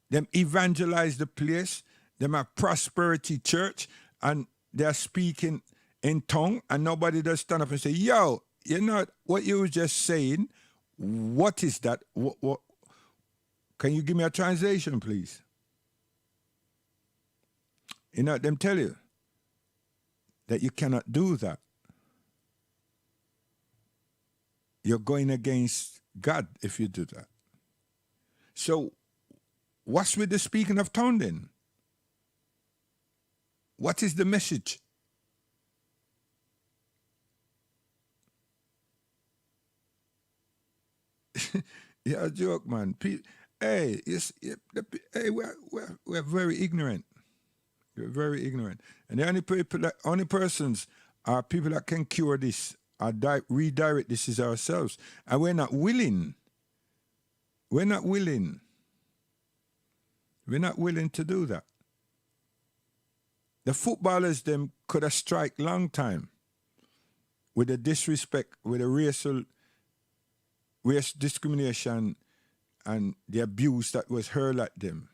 Them evangelize the place. Them have prosperity church, and they're speaking in tongue, and nobody does stand up and say, yo, you know what you were just saying? What is that? What? Can you give me a translation, please? You know, them tell you that you cannot do that. You're going against God if you do that. So, what's with the speaking of tongue then? What is the message? Yeah, a joke, man. Hey, we're very ignorant. We're very ignorant. And the only persons are people that can cure this, or redirect this is ourselves. And we're not willing. We're not willing. We're not willing to do that. The footballers, them could have strike long time with the disrespect, with the race discrimination and the abuse that was hurled at them.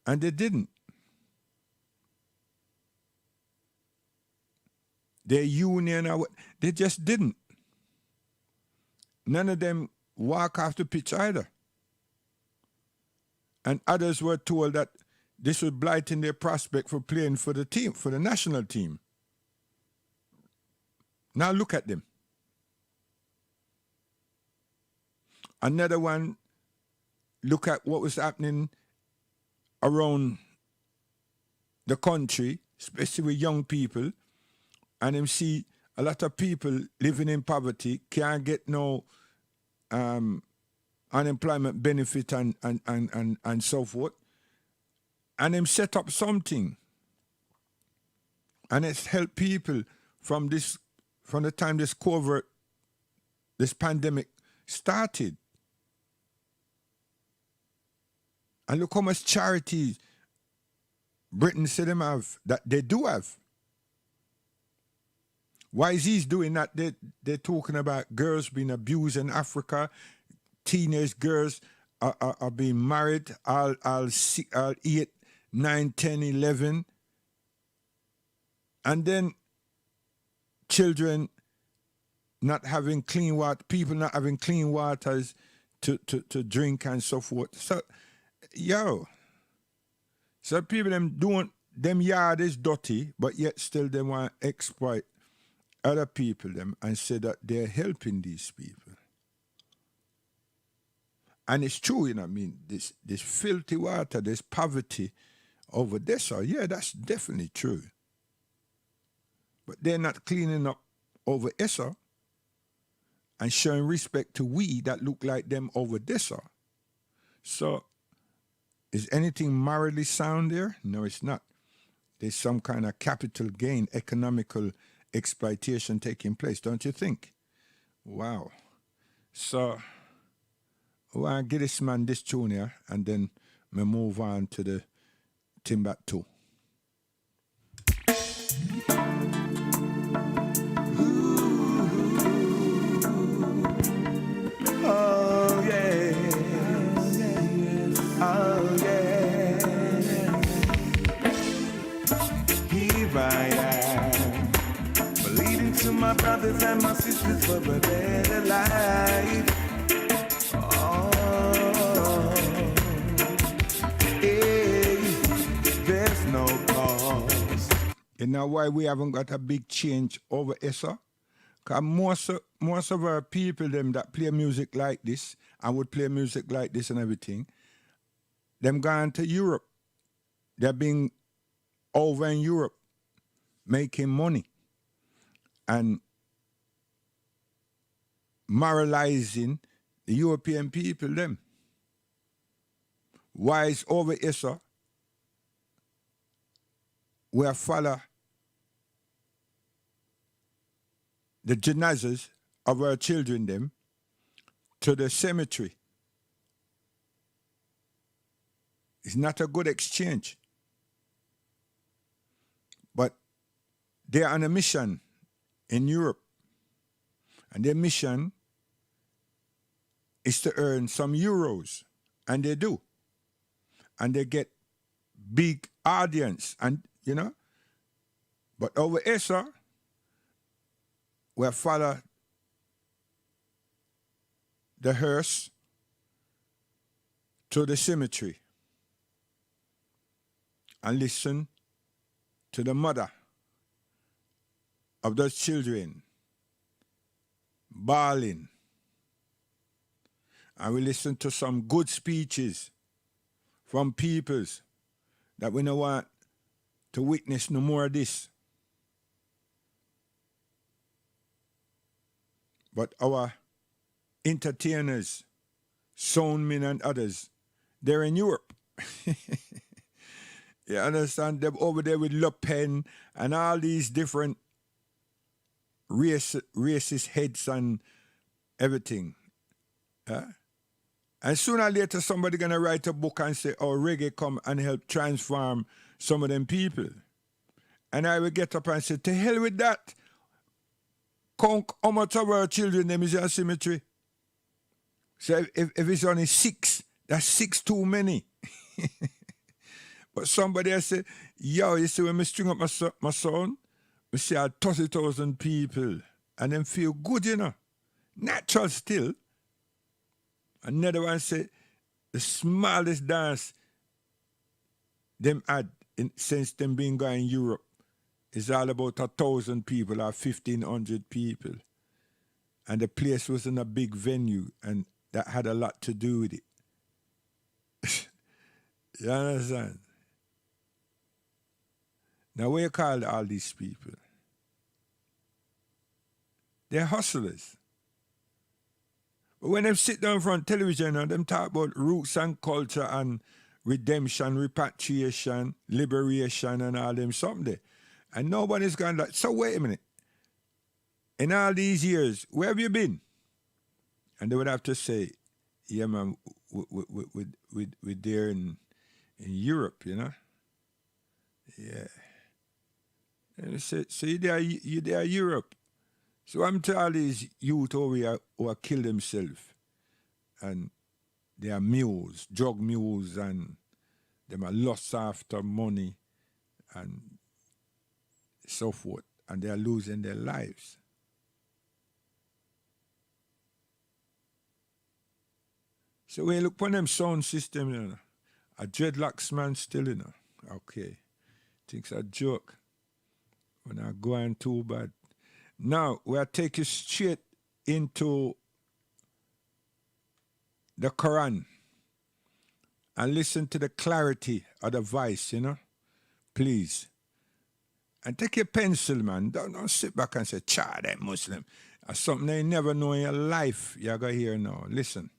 And they didn't. Their union, they just didn't. None of them walk off the pitch either. And others were told that this was blighting their prospect for playing for the team, for the national team. Now look at them. Another one, look at what was happening around the country, especially with young people, and them see a lot of people living in poverty, can't get no unemployment benefit and so forth. And them set up something. And it's helped people from the time this pandemic started. And look how much charity Britain said them have, that they do have. Why is he doing that? They're talking about girls being abused in Africa, teenage girls are being married, all 8, 9, 10, 11. And then children not having clean water, people not having clean waters to drink and so forth. So, so people them yard is dirty, but yet still they want to exploit other people them and say that they're helping these people. And it's true, I mean, this filthy water, this poverty over there, so yeah, that's definitely true. But they're not cleaning up over Essa and showing respect to we that look like them over there. So is anything morally sound there? No, it's not. There's some kind of capital gain, economical exploitation taking place, don't you think? Wow. So I want to give this man this tune here, and then we move on to the Timbuktu. Oh yeah, oh yeah. Here I am, believing to my brothers and my sisters for a better life. Oh, hey, there's no cause. You know why we haven't got a big change over Essa? Because most of our people, them that play music like this, and would play music like this and everything, them gone to Europe. They're being over in Europe, making money and moralizing the European people, them. Why is over Issa, we follow the janazas of our children, them, to the cemetery. It's not a good exchange. But they're on a mission in Europe. And their mission is to earn some euros. And they do. And they get big audience. And, you know. But over here, sir, we follow the hearse to the cemetery and listen to the mother of those children bawling. And we listen to some good speeches from peoples that we don't want to witness no more of this. But our entertainers, soundmen and others, they're in Europe. You understand? They're over there with Le Pen and all these different racist heads and everything. And sooner or later, somebody going to write a book and say, oh, reggae come and help transform some of them people. And I will get up and say, to hell with that. Conk, how much of our children them is in a cemetery? So if it's only 6, that's 6 too many. But somebody else say, yo, you see when I string up my son, we see 30,000 people and them feel good, you know. Natural still. Another one say, the smallest dance them had since them being going in Europe It's all about 1,000 people or 1,500 people. And the place was in a big venue, and that had a lot to do with it. You understand? Now, what you call all these people? They're hustlers. But when they sit down in front of television and them talk about roots and culture and redemption, repatriation, liberation, and all them something there, and nobody's gone like, so wait a minute. In all these years, where have you been? And they would have to say, yeah, man, we're there in Europe, you know? Yeah. And they say, so you're there in Europe. So I'm to all these youth over here who have killed themselves. And they are mules, drug mules, and them are lost after money and so forth. And they are losing their lives. So when you look upon them sound system, you know, a dreadlocks man still, you know, okay. Thinks a joke. When I go on too bad. Now, we'll take you straight into the Quran and listen to the clarity of the voice, you know, please. And take your pencil, man. Don't sit back and say, "Cha, that Muslim." That's something they never know in your life. You're going to hear now. Listen.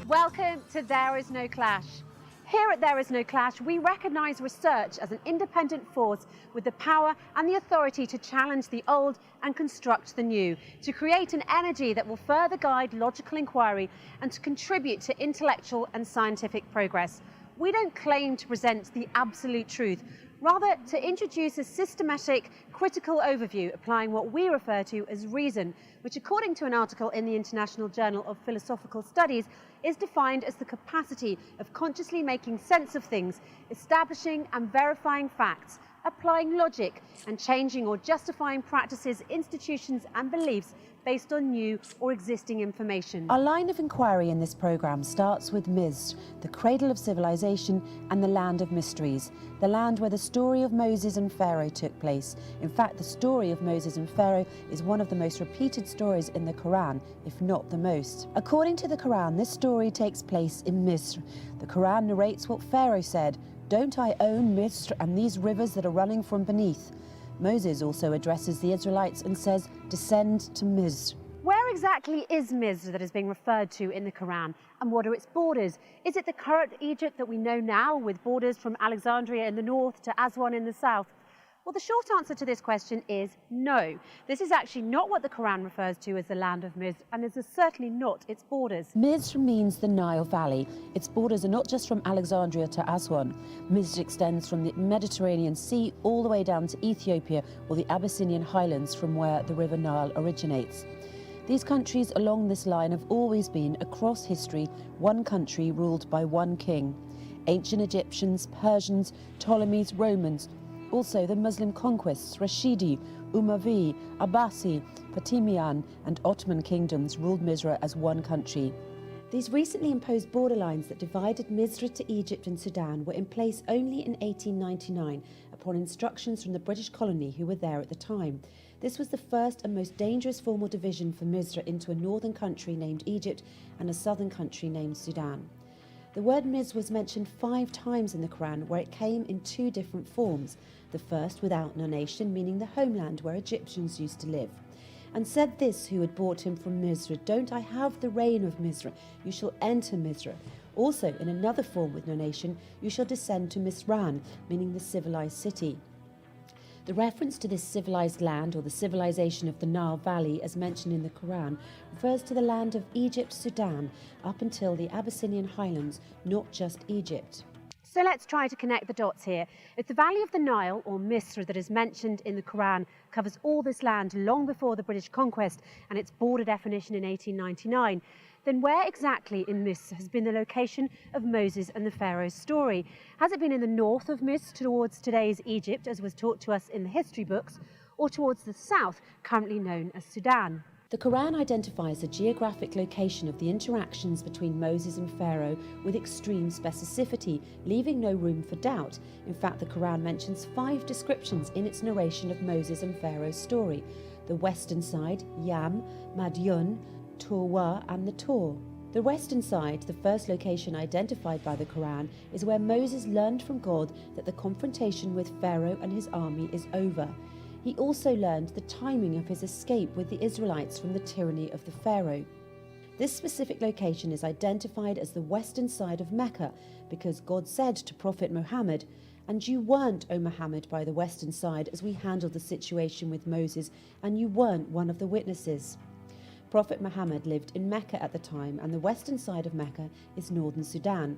Welcome to There Is No Clash. Here at There Is No Clash, we recognise research as an independent force with the power and the authority to challenge the old and construct the new, to create an energy that will further guide logical inquiry and to contribute to intellectual and scientific progress. We don't claim to present the absolute truth, rather to introduce a systematic, critical overview applying what we refer to as reason, which according to an article in the International Journal of Philosophical Studies is defined as the capacity of consciously making sense of things, establishing and verifying facts, applying logic and changing or justifying practices, institutions and beliefs based on new or existing information. Our line of inquiry in this programme starts with Misr, the cradle of civilization and the land of mysteries, the land where the story of Moses and Pharaoh took place. In fact, the story of Moses and Pharaoh is one of the most repeated stories in the Quran, if not the most. According to the Quran, this story takes place in Misr. The Quran narrates what Pharaoh said, "Don't I own Misr and these rivers that are running from beneath?" Moses also addresses the Israelites and says, "Descend to Misr." Where exactly is Misr that is being referred to in the Quran, and what are its borders? Is it the current Egypt that we know now, with borders from Alexandria in the north to Aswan in the south? Well, the short answer to this question is no. This is actually not what the Quran refers to as the land of Misr, and this is certainly not its borders. Misr means the Nile Valley. Its borders are not just from Alexandria to Aswan. Misr extends from the Mediterranean Sea all the way down to Ethiopia or the Abyssinian highlands from where the River Nile originates. These countries along this line have always been, across history, one country ruled by one king. Ancient Egyptians, Persians, Ptolemies, Romans, also the Muslim conquests, Rashidi, Umayyads, Abbasi, Fatimiyyan and Ottoman kingdoms ruled Misr as one country. These recently imposed borderlines that divided Misr to Egypt and Sudan were in place only in 1899 upon instructions from the British colony who were there at the time. This was the first and most dangerous formal division for Misr into a northern country named Egypt and a southern country named Sudan. The word Misr was mentioned 5 times in the Quran, where it came in 2 different forms. The first without nonation, meaning the homeland where Egyptians used to live. And said this who had brought him from Misr, "Don't I have the reign of Misr? You shall enter Misr." Also, in another form with nonation, "You shall descend to Misran," meaning the civilized city. The reference to this civilized land, or the civilization of the Nile Valley, as mentioned in the Quran, refers to the land of Egypt, Sudan, up until the Abyssinian highlands, not just Egypt. So let's try to connect the dots here. If the Valley of the Nile, or Misr, that is mentioned in the Quran covers all this land long before the British conquest and its border definition in 1899, then where exactly in Misr has been the location of Moses and the Pharaoh's story? Has it been in the north of Misr towards today's Egypt, as was taught to us in the history books, or towards the south, currently known as Sudan? The Quran identifies the geographic location of the interactions between Moses and Pharaoh with extreme specificity, leaving no room for doubt. In fact, the Quran mentions 5 descriptions in its narration of Moses and Pharaoh's story: the western side, Yam, Madyun, Torwa, and the Tor. The western side, the first location identified by the Quran, is where Moses learned from God that the confrontation with Pharaoh and his army is over. He also learned the timing of his escape with the Israelites from the tyranny of the Pharaoh. This specific location is identified as the western side of Mecca because God said to Prophet Muhammad, "And you weren't, O Muhammad, by the western side as we handled the situation with Moses, and you weren't one of the witnesses." Prophet Muhammad lived in Mecca at the time, and the western side of Mecca is northern Sudan.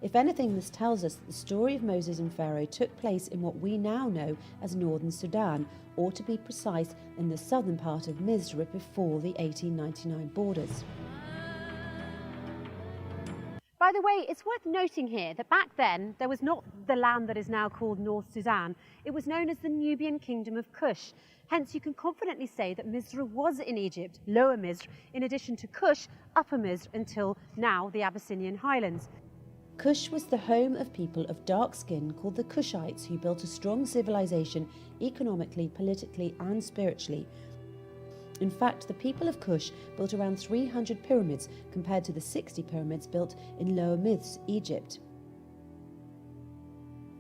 If anything, this tells us that the story of Moses and Pharaoh took place in what we now know as northern Sudan, or to be precise, in the southern part of Misr before the 1899 borders. By the way, it's worth noting here that back then there was not the land that is now called North Sudan. It was known as the Nubian Kingdom of Kush. Hence, you can confidently say that Misr was in Egypt, Lower Misr, in addition to Kush, Upper Misr, until now the Abyssinian Highlands. Kush was the home of people of dark skin called the Kushites, who built a strong civilization economically, politically, and spiritually. In fact, the people of Kush built around 300 pyramids compared to the 60 pyramids built in Lower Misr, Egypt.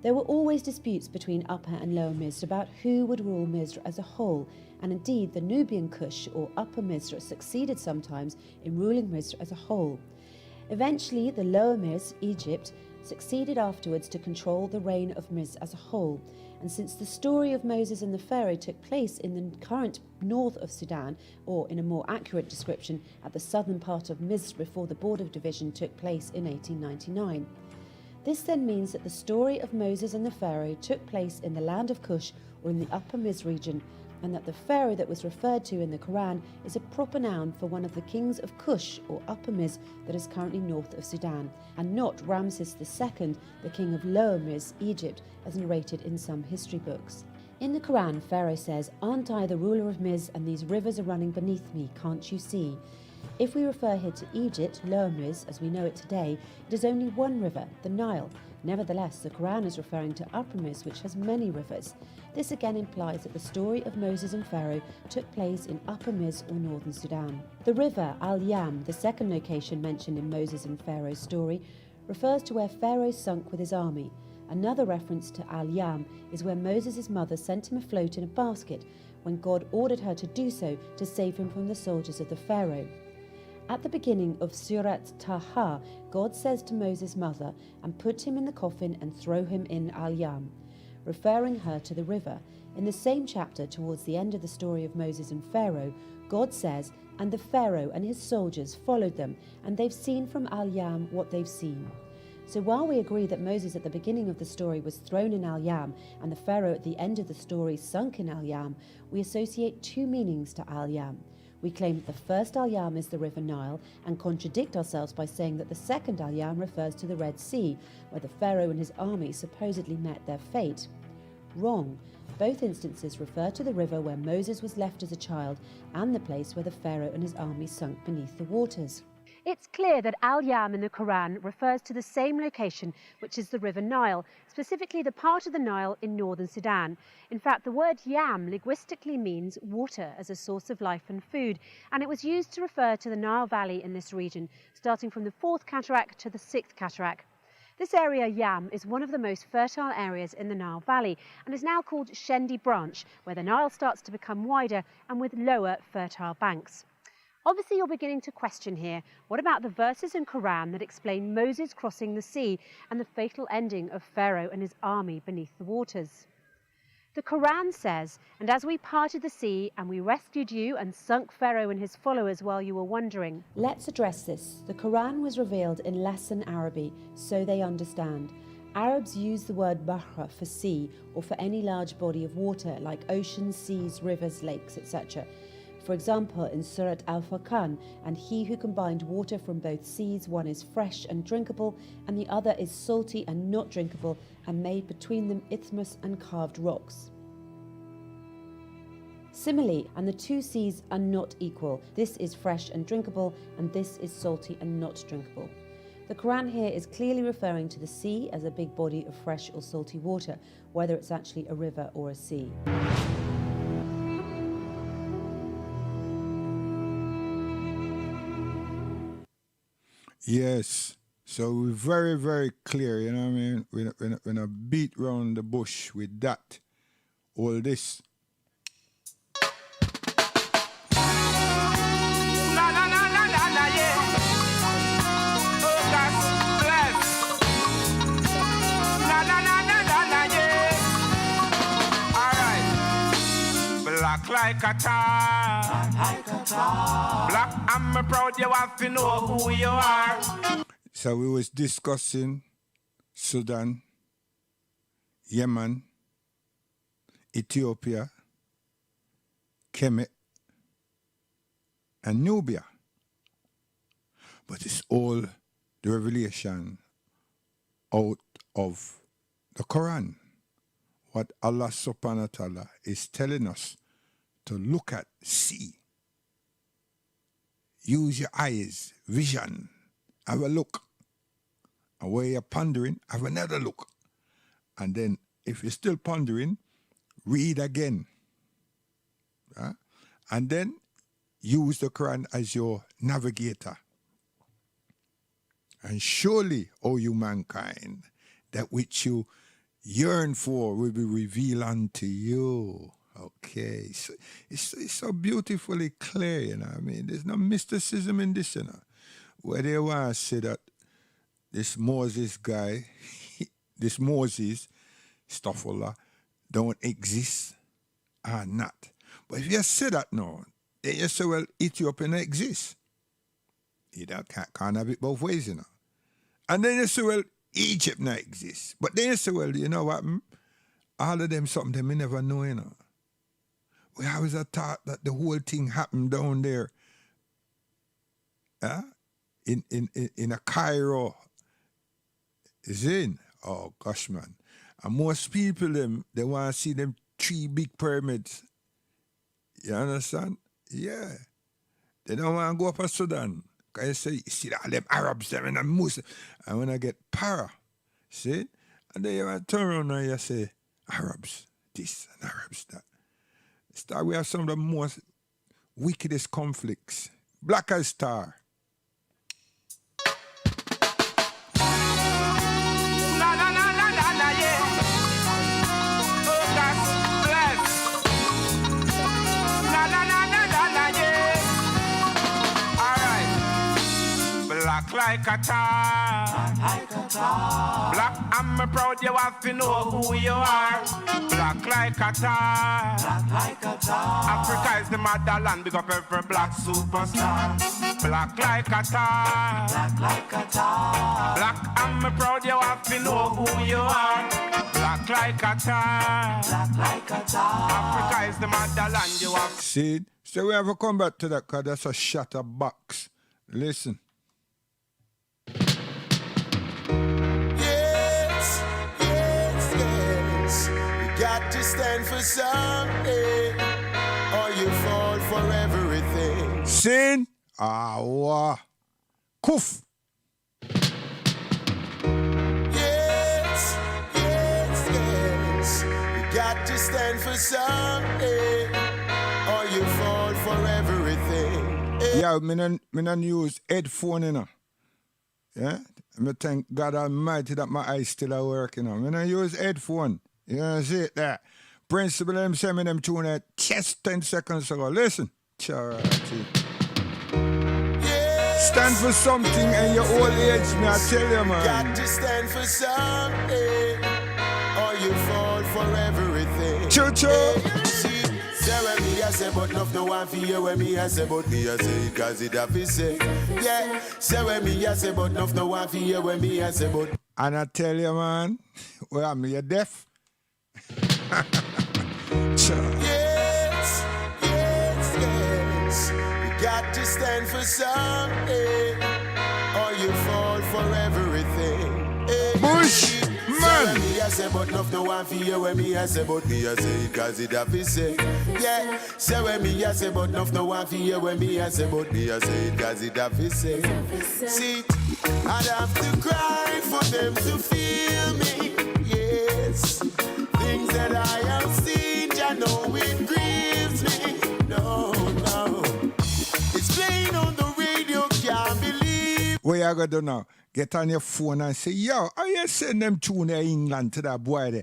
There were always disputes between Upper and Lower Misr about who would rule Misr as a whole, and indeed the Nubian Kush or Upper Misr succeeded sometimes in ruling Misr as a whole. Eventually, the Lower Misr, Egypt, succeeded afterwards to control the reign of Misr as a whole. And since the story of Moses and the Pharaoh took place in the current north of Sudan, or in a more accurate description, at the southern part of Misr before the border division took place in 1899. This then means that the story of Moses and the Pharaoh took place in the land of Kush, or in the Upper Misr region, and that the Pharaoh that was referred to in the Quran is a proper noun for one of the kings of Kush, or Upper Misr, that is currently north of Sudan, and not Ramses II, the king of Lower Misr, Egypt, as narrated in some history books. In the Quran, Pharaoh says, "Aren't I the ruler of Misr, and these rivers are running beneath me, can't you see?" If we refer here to Egypt, Lower Misr, as we know it today, it is only one river, the Nile. Nevertheless, the Quran is referring to Upper Misr, which has many rivers. This again implies that the story of Moses and Pharaoh took place in Upper Misr or northern Sudan. The river Al-Yam, the second location mentioned in Moses and Pharaoh's story, refers to where Pharaoh sunk with his army. Another reference to Al-Yam is where Moses' mother sent him afloat in a basket when God ordered her to do so to save him from the soldiers of the Pharaoh. At the beginning of Surat Taha, God says to Moses' mother, "And put him in the coffin and throw him in Al-Yam," referring her to the river. In the same chapter, towards the end of the story of Moses and Pharaoh, God says, "And the Pharaoh and his soldiers followed them, and they've seen from Al-Yam what they've seen." So while we agree that Moses at the beginning of the story was thrown in Al-Yam and the Pharaoh at the end of the story sunk in Al-Yam, we associate 2 meanings to Al-Yam. We claim that the first Al-Yam is the River Nile and contradict ourselves by saying that the second Al-Yam refers to the Red Sea, where the Pharaoh and his army supposedly met their fate. Wrong. Both instances refer to the river where Moses was left as a child and the place where the Pharaoh and his army sunk beneath the waters. It's clear that Al-Yam in the Quran refers to the same location, which is the River Nile, specifically the part of the Nile in northern Sudan. In fact, the word yam linguistically means water as a source of life and food, and it was used to refer to the Nile Valley in this region, starting from the 4th cataract to the 6th cataract. This area, Yam, is one of the most fertile areas in the Nile Valley and is now called Shendi Branch, where the Nile starts to become wider and with lower fertile banks. Obviously, you're beginning to question here, what about the verses in Quran that explain Moses crossing the sea and the fatal ending of Pharaoh and his army beneath the waters? The Quran says, "And as we parted the sea and we rescued you and sunk Pharaoh and his followers while you were wandering." Let's address this. The Quran was revealed in Lesson Arabic, so they understand. Arabs use the word bahra for sea or for any large body of water like oceans, seas, rivers, lakes, etc. For example, in Surat Al-Furqan, "And he who combined water from both seas, one is fresh and drinkable, and the other is salty and not drinkable, and made between them isthmus and carved rocks." Simile, and the two seas are not equal. This is fresh and drinkable, and this is salty and not drinkable. The Quran here is clearly referring to the sea as a big body of fresh or salty water, whether it's actually a river or a sea. Yes. So we're very, very clear, you know what I mean? We're not beat round the bush with that. All this. Na na na na na na yeah. Oh God bless. Na na na na na na yeah. All right. Black like a tar. Black, I'm proud you have to know who you are. So we was discussing Sudan, Yemen, Ethiopia, Kemet, and Nubia. But it's all the revelation out of the Quran. What Allah subhanahu wa ta'ala is telling us to look at, see. Use your eyes, vision, have a look. And where you're pondering, have another look. And then if you're still pondering, read again. And then use the Quran as your navigator. And surely, O you mankind, that which you yearn for will be revealed unto you. Okay, so it's so beautifully clear, you know what I mean? There's no mysticism in this, you know. Where they want to say that this Moses guy, this Moses, Staffola, don't exist or not. But if you say that now, then you say, well, Ethiopia don't exist. You can't have it both ways, you know. And then you say, well, Egypt not exist. But then you say, well, you know what? All of them something they may never know, you know. We always thought that the whole thing happened down there in a Cairo. Zin. Oh gosh, man. And most people they want to see them 3 big pyramids. You understand? Yeah. They don't want to go up to Sudan. Because you see all them Arabs, them and Muslims. And when I get para, see? And then you want to turn around and you say, Arabs this and Arabs that. Star, we have some of the most wickedest conflicts. Black as Star. Na na na na na na yeah. Oh God bless. Na na na na na na yeah. All right. Black like a tar. Black, I'm proud you have to know who you are. Black like a tar. Africa is the motherland, big up every black superstar. Black like a tar. Black, I'm proud you have to know who you are. Black like a tar. Africa is the motherland, you have. See? So we have to come back to that because that's a shatter box. Listen. Got to stand for something, or you fall for everything. Sin. Awa. Kuf. Yes. You got to stand for something, or you fall for everything. Yeah, me not use headphone, you know. Yeah? I thank God Almighty that my eyes still are working. You know? Me not use headphone. You know, see it there. Principal them send me them tune at just 10 seconds ago. Listen. Charity. Yes. Stand for something and your old age, me I tell you, man. Got to stand for something, or you fall for everything. Choo-choo. Say when me I say, but no one for you when me I say, but me I say, cause it have to say. Yeah, say when me I say, but no one for you when me I say, but. And I tell you, man, well, I'm you deaf. Yes. You got to stand for something, or you fall for everything. Bush, man. man. Me I say, but enough no one for you. When me I say, but me I say, cause it have to say. Yeah, say when me I say, but enough no one for you. When me I say, but me I say, cause it have to say. See, I'd have to cry for them to feel me. Yes, things that I have seen, I know it grieves me. No, it's playing on the radio, can't believe. What you gonna do now? Get on your phone and say, yo, are you send them tune in England to that boy there?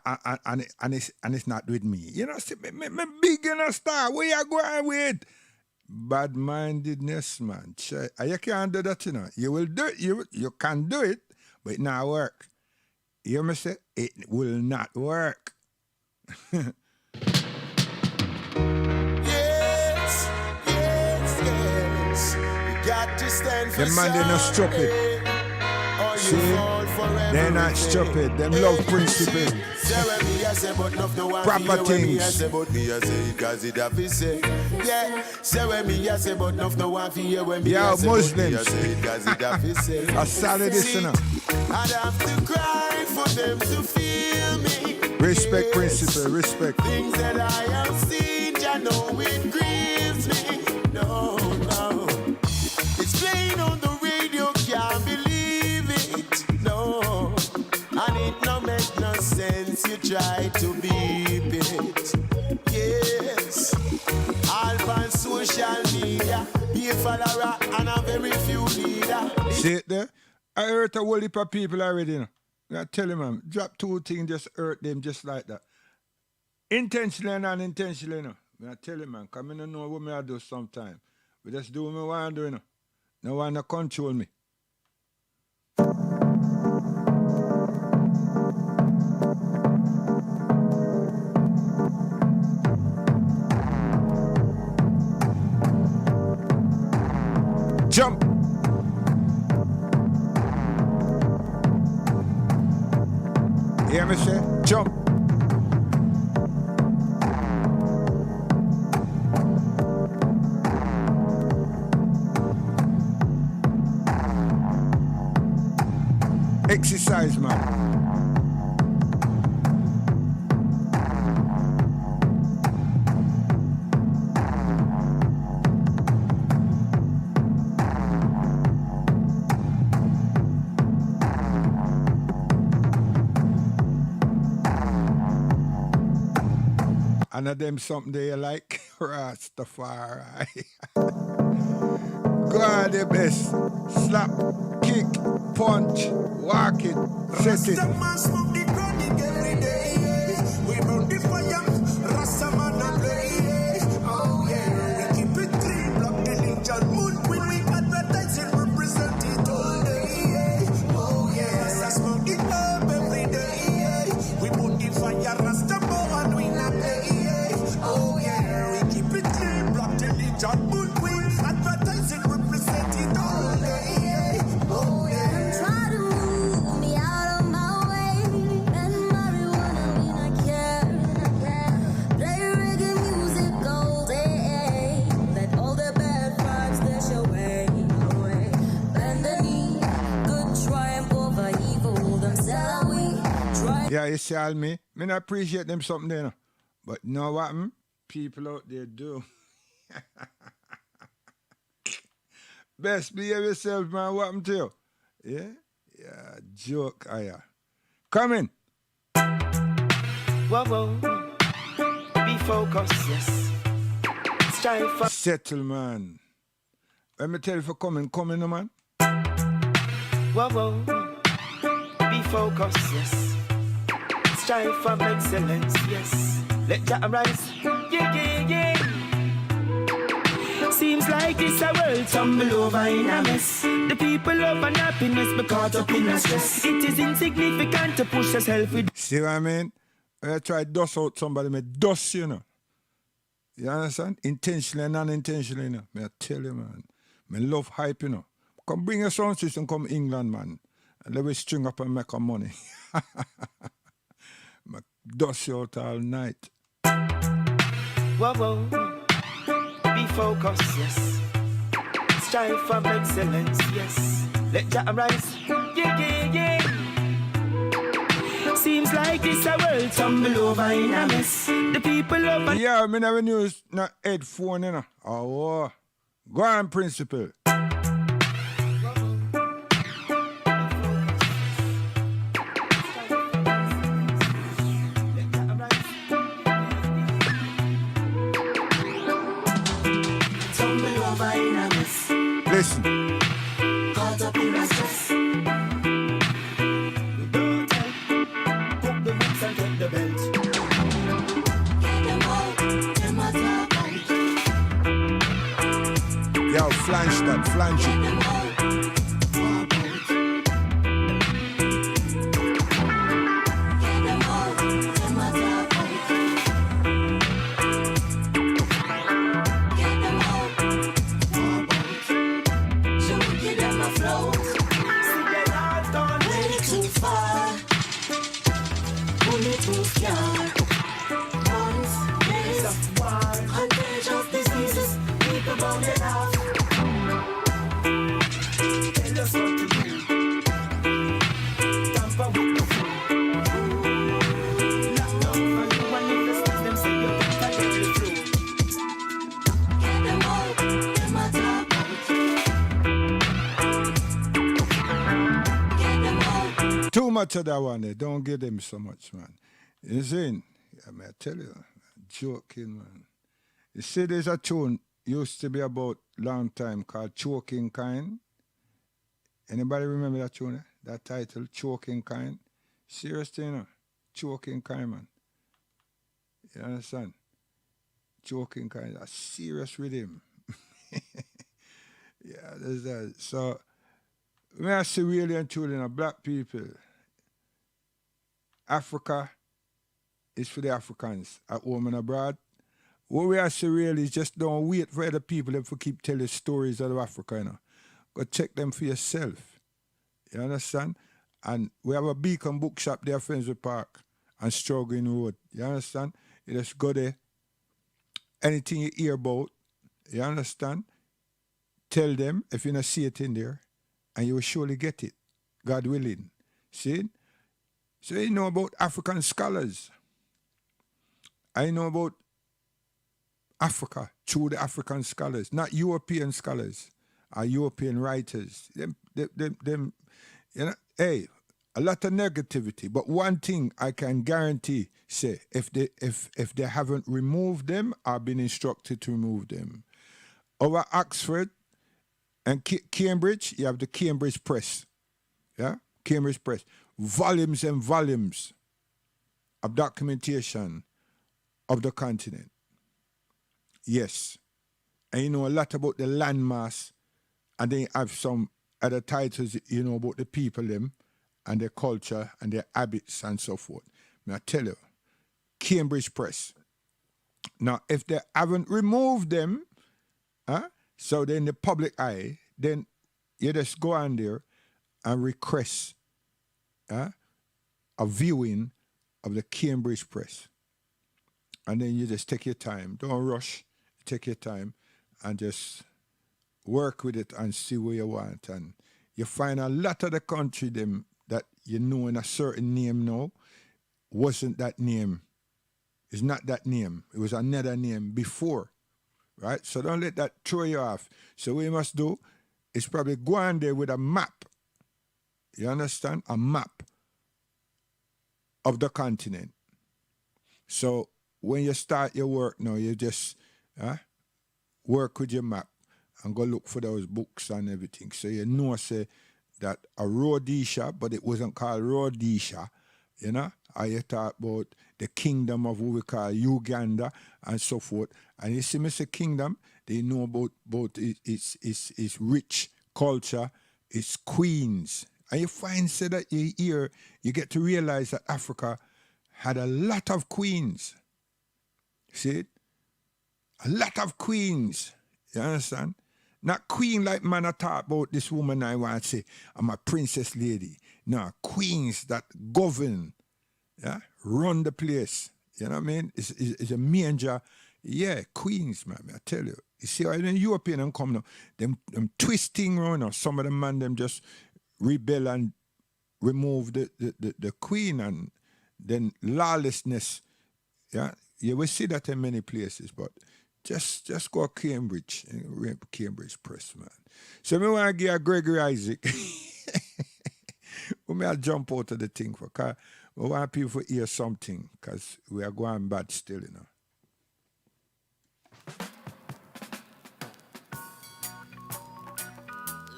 And it's not with me. You know, see, me big in a star. Where you going with? Bad-mindedness, man. You can't do that, you know. You will do it. You can do it, but it not work. You hear me say? It will not work. Yes. You got to stand for The man, they're not stupid. See? They're not stupid. Them love principle. Proper things. Yeah, Muslims. I started this, you know. I'd have to cry for them to feel me. Respect principle, respect. Things that I have seen, I know it grieves me. No. It's playing on the radio, can't believe it. No. And it no make no sense, you try to beep it. Yes. All on social media, be a follower and a very few leader. See it there? I hurt a whole heap of people already, you know. I tell you, man, drop two things, just hurt them just like that. Intentionally and unintentionally, you know. I tell you, man, because I don't know what I do sometimes. But just do what I want to do, you know. No one to control me. Jump! You hear me say? Jump! Exercise, man. And of them something they like, Rastafari. Go on the best. Slap, kick, punch, walk it, set it. Rastaman smoke the chronic every day. We burn the fire, Rastaman a play. Oh yeah, we keep it clean, block the Legion moon. When we advertise it, represent it all day. Oh yeah, Rasta smoke the herb every day. We burn the fire, Rastaman and we not play. Oh yeah, we keep it clean, block the Legion moon. We advertise it, represent it all day. Oh yeah. Try to move me out of my way. And marijuana, we not care. Play reggae music all day. Let all the bad vibes dash away. Bend the knee, good triumph over evil. Themselves we try. Yeah, you see all me not appreciate them something there, you know. But you know what, people out there do. Best behave yourself, man. What happened to you? Yeah? Yeah, joke, aya. Come in. Whoa. Be focused, yes. Strive for. Settle, man. Let me tell you for coming, man. Whoa. Be focused, yes. Strive for excellence, yes. Let Jah arise. Yeah. Seems like this a world tumble over in a mess. The people love and happiness but caught up in a stress. It is insignificant to push yourself with. See what I mean? When I try to dust out somebody, me dust, you know. You understand? Intentionally and unintentionally, you know. Me I tell you, man. Me love hype, you know. Come bring your sound system, come England, man. And let me string up and make our money. Me dust you out all night. Whoa. Be focused, yes. Strive for excellence, yes. Let Jah arise. Yeah. Seems like this a world tumble over in a mess. The people over. Yeah, me never use no headphone, you know. Oh, go on, principal. Tumble over in a mess. Listen. Caught up in a stress. Don't tell. Cook the boots and take the belt. Get them out. Them a talk out. Yo, flange that, flange it. Too much of that one there. Don't give them so much, man. You see? I mean, I tell you, joking, man. You see, there's a tune used to be about long time called Choking Kind. Anybody remember that tune? That title, Choking Kind? Seriously, you know? Choking Kind, man. You understand? Choking Kind, a serious rhythm. Yeah, there's that. So, when I see really and truly, you know, black people, Africa is for the Africans at home and abroad. What we have to really is just don't wait for other people to keep telling stories out of Africa, you know. Go check them for yourself. You understand? And we have a Beacon bookshop there, Friendswood Park and Struggling Road. You understand? You just go there. Anything you hear about, you understand? Tell them if you don't see it in there, and you will surely get it, God willing. See? So you know about African scholars. I know about Africa through the African scholars, not European scholars or European writers. Them, you know, hey, a lot of negativity. But one thing I can guarantee, say, if they haven't removed them or been instructed to remove them. Over Oxford and Cambridge, you have the Cambridge Press. Yeah? Cambridge Press. Volumes and volumes of documentation of the continent. Yes. And you know a lot about the landmass, and then you have some other titles, you know, about the people them and their culture and their habits and so forth. May I tell you, Cambridge Press. Now, if they haven't removed them, so they're in the public eye, then you just go on there and request a viewing of the Cambridge Press. And then you just take your time. Don't rush. Take your time and just work with it and see where you want. And you find a lot of the country them that you know in a certain name now wasn't that name. It's not that name. It was another name before. Right? So don't let that throw you off. So what you must do is probably go on there with a map. You understand? A map of the continent. So when you start your work now, you just work with your map and go look for those books and everything. So you know, say that a Rhodesia, but it wasn't called Rhodesia, you know? Or you talk about the kingdom of what we call Uganda and so forth. And you see, Mr. Kingdom, they know about its rich culture, its queens. And you find, say that you hear, you get to realize that Africa had a lot of queens. See it? A lot of queens. You understand? Not queen like man I talk about this woman I want to say, I'm a princess lady. No, queens that govern, run the place. You know what I mean? It's a manger. Yeah, queens, man, I tell you. You see, when the European come now, them twisting around now. Some of them, man, them just rebel and remove the queen and then lawlessness, yeah, you will see that in many places, but just go Cambridge, Cambridge Press, man. So me want to give a Gregory Isaac. We may jump out of the thing because we want people to hear something because we are going bad still, you know.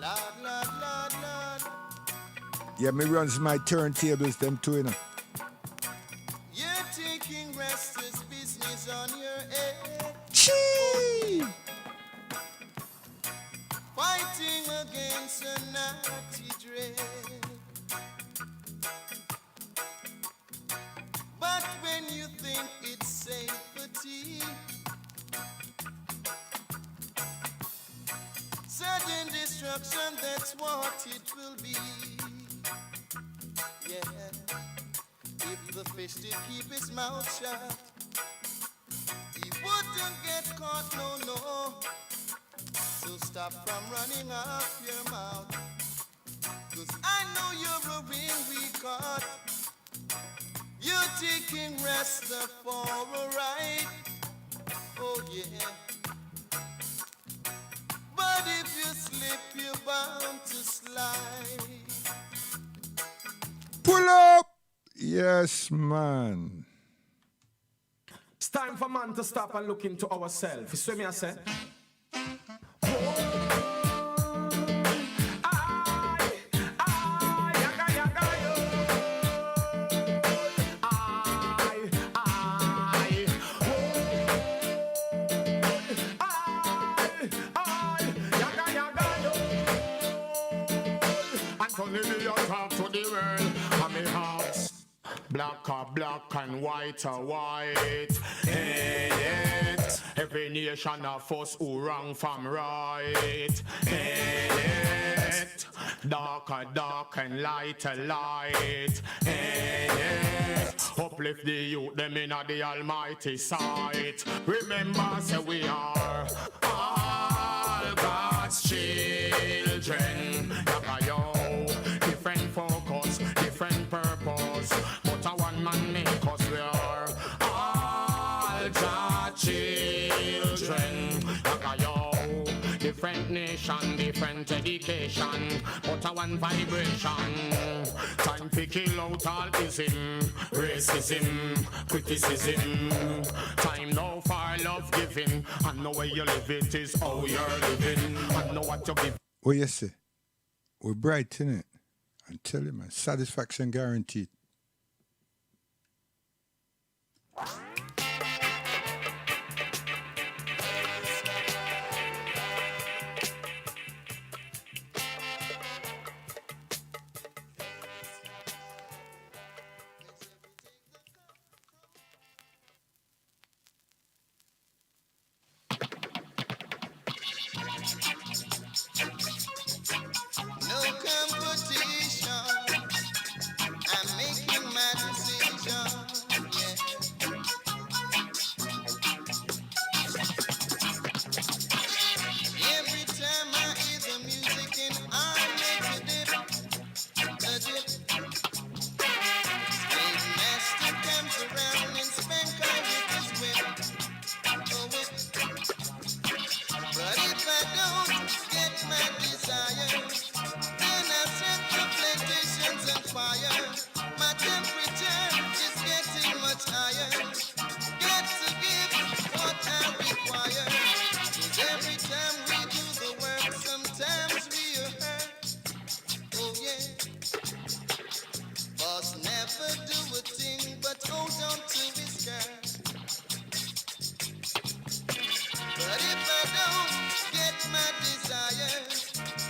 Lord. Yeah, me runs my turntables, them too, you know. You're taking restless business on your head. Chee! Fighting against a naughty dread. But when you think it's safety, sudden destruction, that's what it will be. Yeah, if the fish did keep his mouth shut, he wouldn't get caught, no. So stop from running off your mouth, 'cause I know you're a real weak heart. You're taking rest for a ride, oh yeah. But if you slip, you're bound to slide. Pull up! Yes, man. It's time for man to stop and look into ourselves. You see me, I say? Talk to the world, and me hearts black are black and white are white. Hey, it. Every nation of us who wrong from right. Hey, it. Dark are dark and light are light. Hey, it. Uplift the youth, them in the almighty sight. Remember, say we are all God's children. Different focus, different purpose, but a one man make us. We are all God's children. Like yo, different nation, different education, but a one vibration. Time to kill out all ism, racism, criticism. Time now for love giving, and know where you live it is how you're living, and know what you give. What you say? We're bright, innit? And tell you, man, satisfaction guaranteed. No competition, I'm making my decision, yeah. Every time I hear the music and I make a dip. Slave master comes around and spank her with his whip, oh whip. But if I don't get my desire, then I set the plantations on fire. My temperature is getting much higher. Got to give what I require. 'Cause every time we do the work, sometimes we are hurt. Oh yeah. Boss never do a thing but hold on to his skirt. But if I don't get my desires,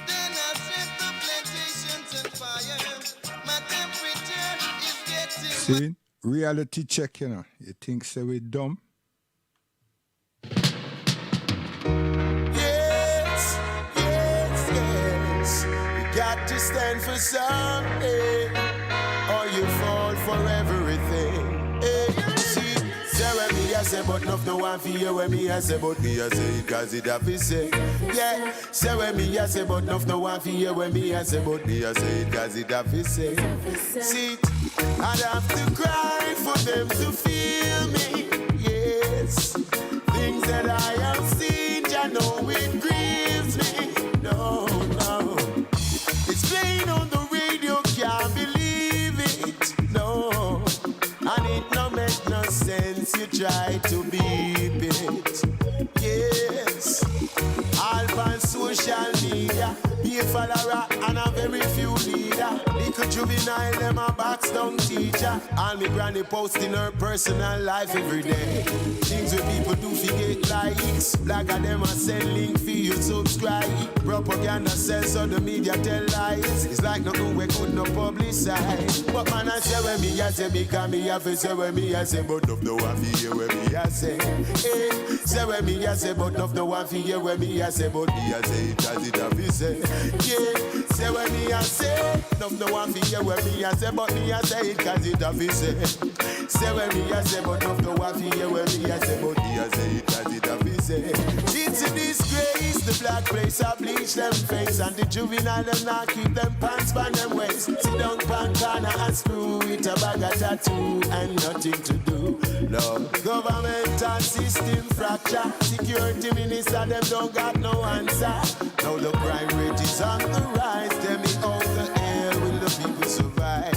then I set the plantations on fire. My temperature is getting See? Reality check, you know. You think say we dumb? Yes. You got to stand for something, or you fall for everything. Hey, see, Jeremy, I say, but no one for you when me I say, but me I say it cause it have to say. Yeah, say when me I say, but no one for you when me I say, but me I say it cause it have to say. See, I'd have to cry for them to feel me. Yes, things that I have seen, I know it grieves me. No, no, it's playing on the radio, can't believe it. No, and it no make no sense. You try to beep it. Yes, all on social media, be a follower and a very few leader. Little juvenile, them a box down teacher. All me granny posting her personal life every day. Things where people do forget likes. Black of them a send link for you subscribe. Propaganda sells so the media tell lies. It's like nothing we could not publicize. But man I say when me I say because me have to say when me I say but no one for you when me I say. Hey, say when me I say but no one for you when me I say but me I say it as it have to say. Yeah, say when me I say no one for you when me I say but me I say it cause it have to say. Say when me I say but no one for you when me I say but me I say it cause it have to say. It's a disgrace, the black place I bleach them face and the juvenile them not keep them pants on them waist. Sit down pan corner and screw it a bag of tattoo and nothing to do. Lord, governmental system fracture. Security minister them don't got no answer. Now the crime rate is on the rise. Tell me how the hell will the people survive?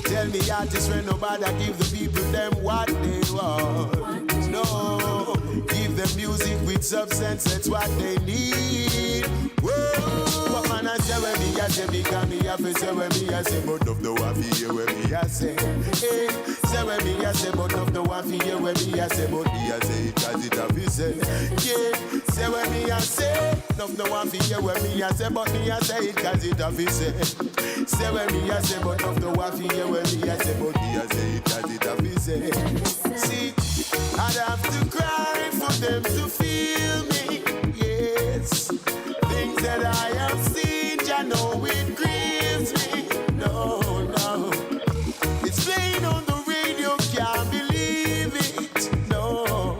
Tell me artists when nobody give the people them what they want. No, give them music with substance, that's what they need. Whoa, what man I say when me I say because me have to say when me I say but no one for you when me I say. Hey, say when me I say but no one for you when me I say but me I say it cause it have to say. Yeah, say when me I say no one for you when me I say but me I say it cause it have to say. Say when me I say but no one for you when me I say but me I say it cause it have to say. See, I'd have to cry for them to feel me. Yes, things that I have seen, I know it grieves me. No, no, it's playing on the radio, can't believe it. No,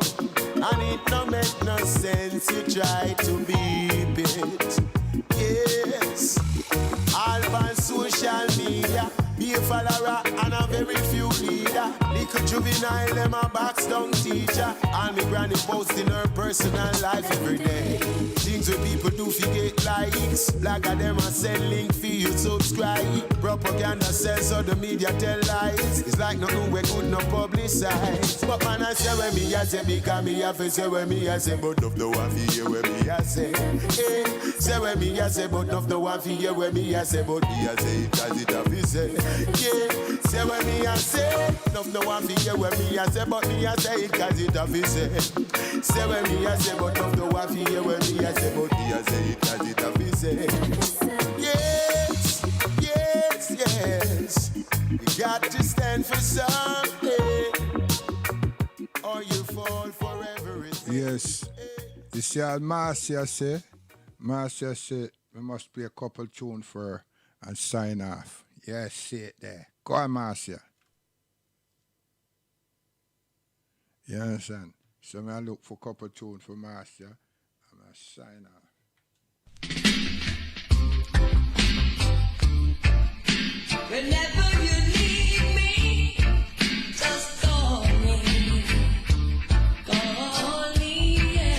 and it no make no sense. You try to beep it. Yes, all on social media, be a follower and a very few leader. Little juvenile, them a box down teacher. And me granny posting her personal life every day. Things where people do forget likes. Black of them a send link for you subscribe. Propaganda sells so the media tell lies. It's like nothing we could not publicize. But man I say when me I say because me have to say when me I say but no one for you when me I say. Hey, say when me I say but no one for you when me I say but me I say it cause it have to say. Yeah, say when me I say no one for you when me I say but me I say it cause it have to say. Say when me I say but no one for you when me I say but me I say it cause it have to say. Yes, yes, yes, you got to stand for something or you fall for everything. Yes, you see how Marcia say we must play a couple tune for her and sign off. Yes, see it there. Go on, Marcia. You understand? So I look for a couple tunes for Marcia. I'm going to sign off. Whenever you need me, just call me. Call me, yeah.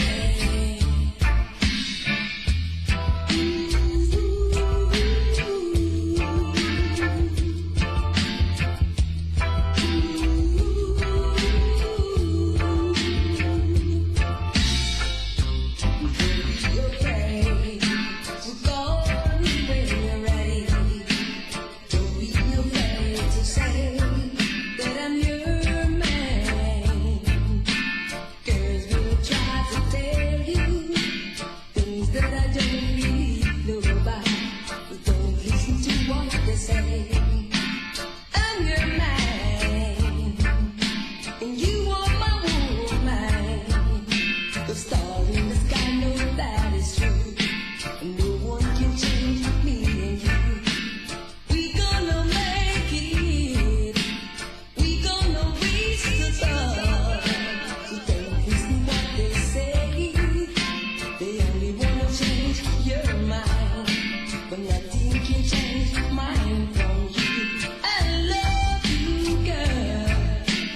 change my mind from you. I love you, girl.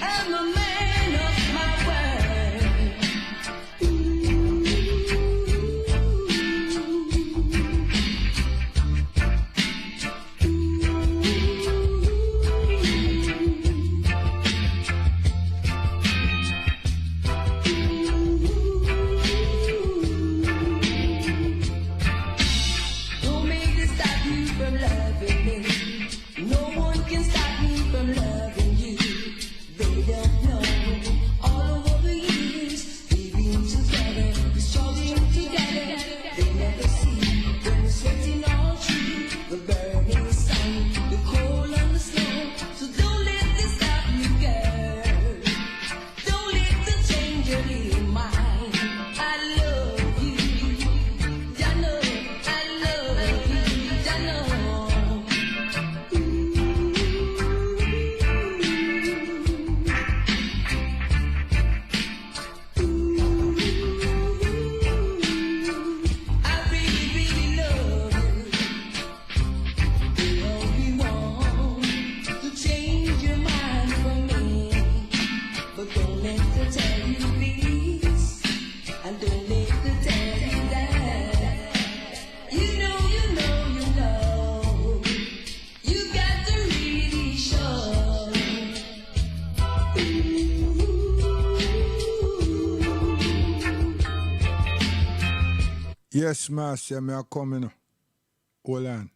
I'm a man of my word. Don't make me stop you from loving me. No one can stop me from loving you. They don't know all over the years we've been together, we're struggling together. They never see when we're sweating all through the burning sun, the cold and the snow. So don't let this stop you, girl. Don't let them change your little mind. I love you. I know, I love you. I know. I really, really love you. You only want to change your mind for me, but don't let them tell you this, and don't let them tell you that. You know, you know, you know. You got to really show. Yes, master, me a coming. Hold on.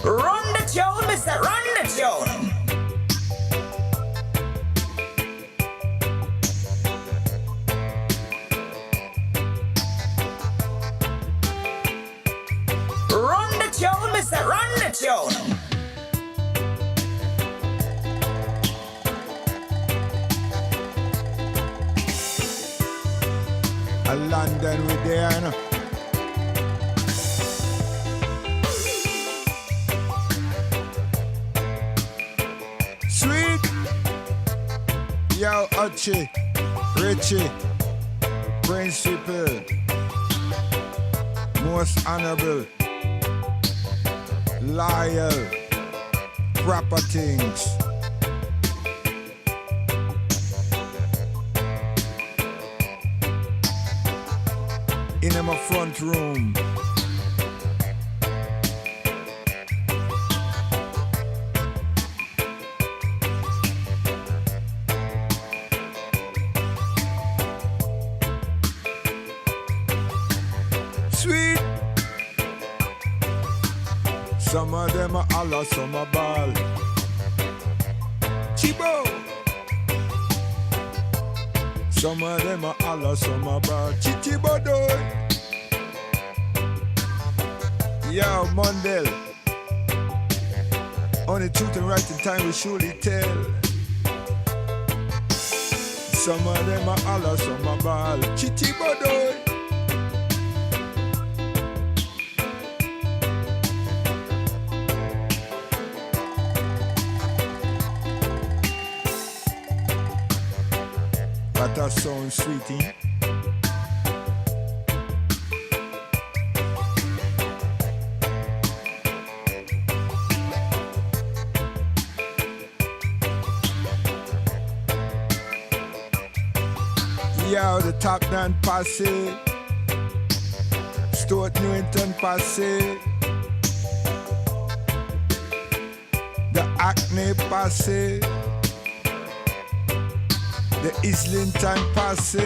Run the tune, mister, run the tune. Run the tune, mister, run the tune. A London with there, you know. Sweet. Yo, Archie, Richie, Principal, most honorable, loyal, proper things. In my front room. Sweet. Some of them are holla, some are ball. Chibo. Some of them are holla, some are ball. Chichibodo. Yo, Mondale. Only truth and right in time we surely tell. Some of them are holla, some are ball. Chichibodo. That sounds sweetie. Yo, the top down passé, Stuart Newington passé, the Acne passé. The Islington passé.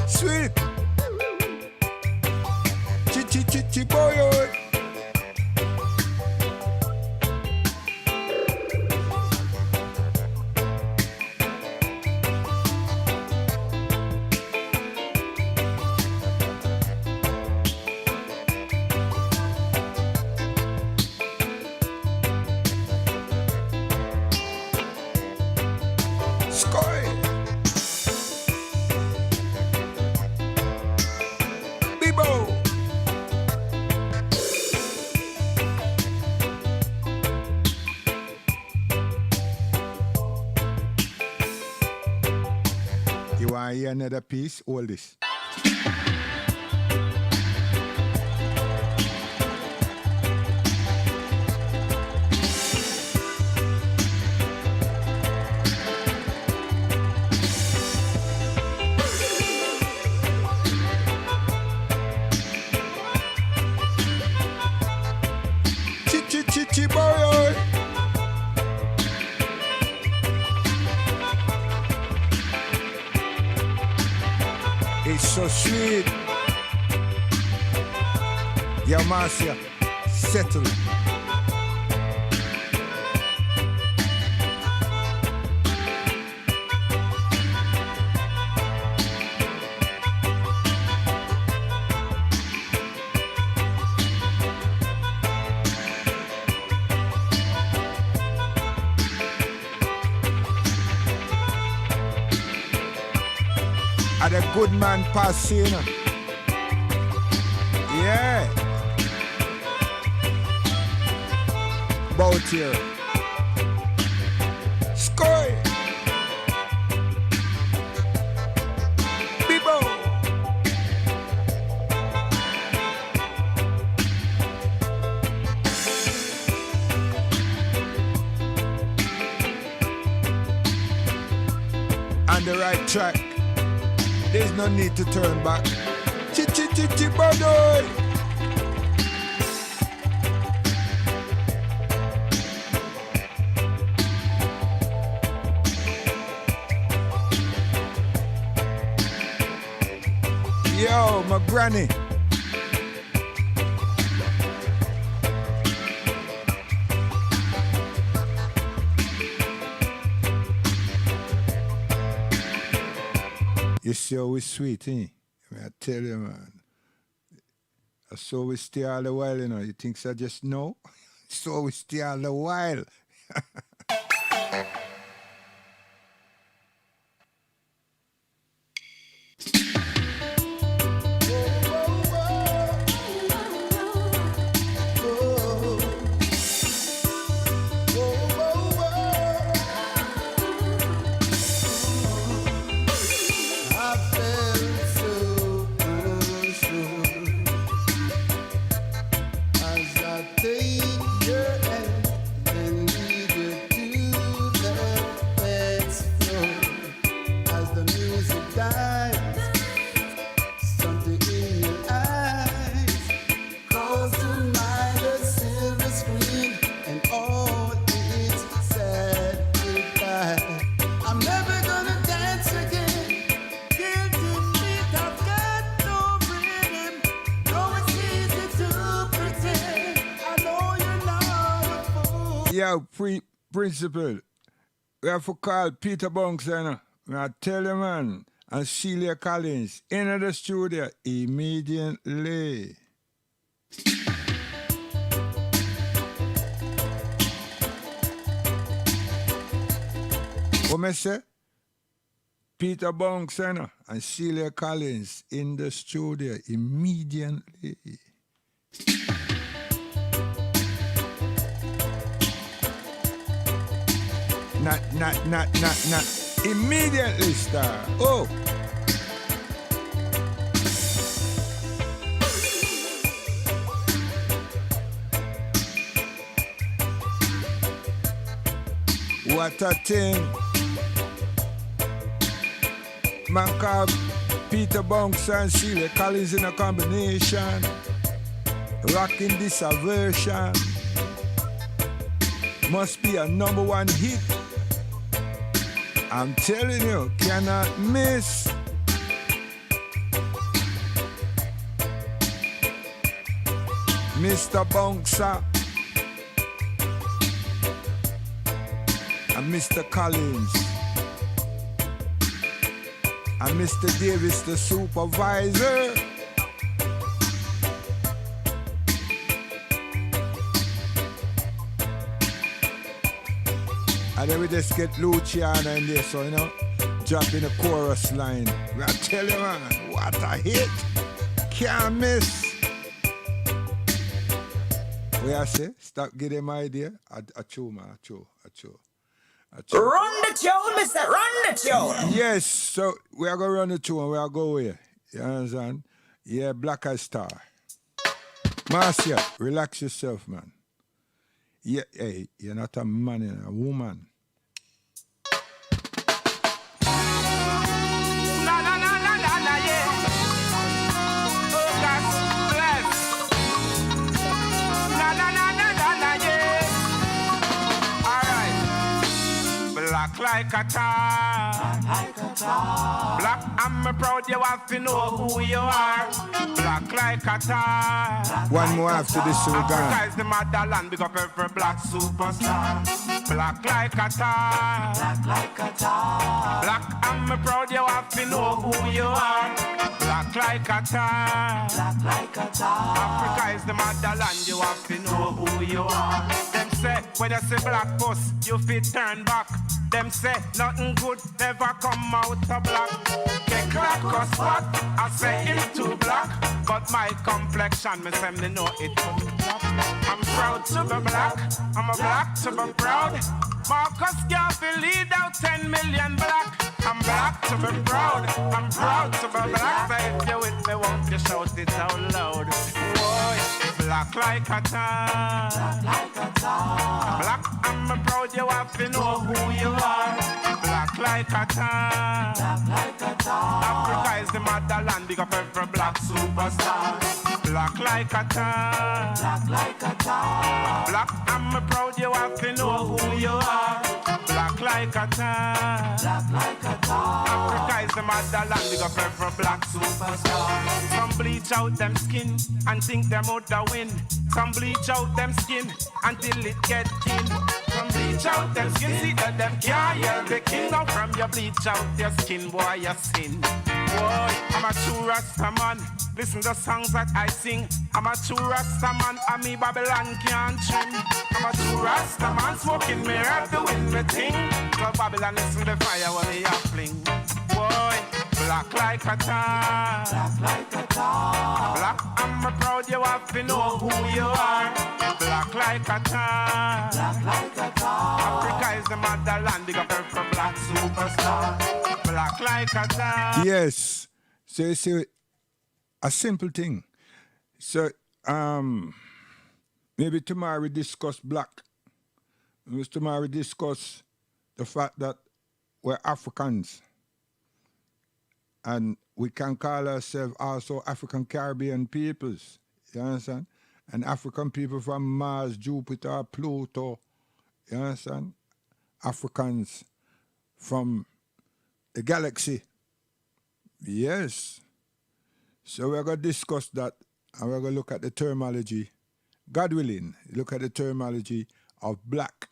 Sweet. Chi boy. another piece. All this. Chichi boy. It's so sweet. Yeah, Marcia, settle. And a good man passing. Yeah. Bout here. Scoy. Bibo. On the right track. There's no need to turn back. Boy. Yo, my granny. You see how we sweet, eh? I tell you, man. So we stay all the while, you know. You think I just know? So we stay all the while. Yo, principal, we have to call Peter Bunks, you know. I tell you, man, and Celia Collins in the studio immediately. What me say? Peter Bunks, you know, and Celia Collins in the studio immediately. Not. Immediately, star. Oh. What a thing. Man called Peter Bunks and Celia Collins in a combination. Rocking this version. Must be a #1 hit. I'm telling you, cannot miss. Mr. Bouncer and Mr. Collins and Mr. Davis, the supervisor. And then we just get Luciana in there, so, you know, drop in the chorus line. I tell you, man, what a hit. Can't miss. What I say? Stop giving them idea. I chew, man, I chew. Run the tune, mister, run the tune. Yes, so we are going to run the tune and we are going here. You understand? Yeah, Black as Star. Marcia, relax yourself, man. Yeah, hey, you're not a man, you're a woman. Black like a tar. Black, I'm proud you have to know who you are. Black like a tar. One more after this, so we're gone. Africa is the motherland, big up every black superstar. Black like a tar. Black like a tar. Black, I'm proud you have to know who you are. Black like a tar. Black like a tar. Africa is the motherland, you have to know who you are. Them say, when you see black bus, you fit turn back. Them say nothing good never come out of black. Get crack or spot, I say him too black. But my complexion, me say me know it. I'm proud to be black, I'm a black to be proud. Marcus Garvey lead out 10 million black. I'm black to be proud, I'm proud to be black. So if you with me, won't you shout it out loud? Boy, black like a tar. Black like a tar. Black, I'm proud you have to know who you are. Black like a tar. Black like a tar. Africa is the motherland, big up every black superstar. Black like a tar. Black like a tar. Black, I'm proud you have to know who you are. Black like a tar. Black like a tar. Africa is the motherland, big up every black superstar. Some bleach out them skin and think them out the win. Some bleach out them skin until it get thin. Some bleach out them skin, see that them can't hear the king. Now from your bleach out your skin, boy, your sin. Boy, I'm a true Rasta man. Listen to songs that I sing. I'm a true Rasta man, and me Babylon can't trim. I'm a true Rasta man, smoking me up doing me thing. So Babylon listen to the fire when they are fling. Boy, black like a tar. Black like a tar. Black, I'm proud you have to know who you are. Black like a tar. Black like a tar. Africa is the motherland, big up every black superstar. Black like a tar. Yes. So you see, a simple thing. So, maybe tomorrow we discuss black. Maybe tomorrow we discuss the fact that we're Africans. And we can call ourselves also African Caribbean peoples. You understand? And African people from Mars, Jupiter, Pluto. You understand? Africans from the galaxy. Yes. So we're going to discuss that, and we're going to look at the terminology, God willing, look at the terminology of black.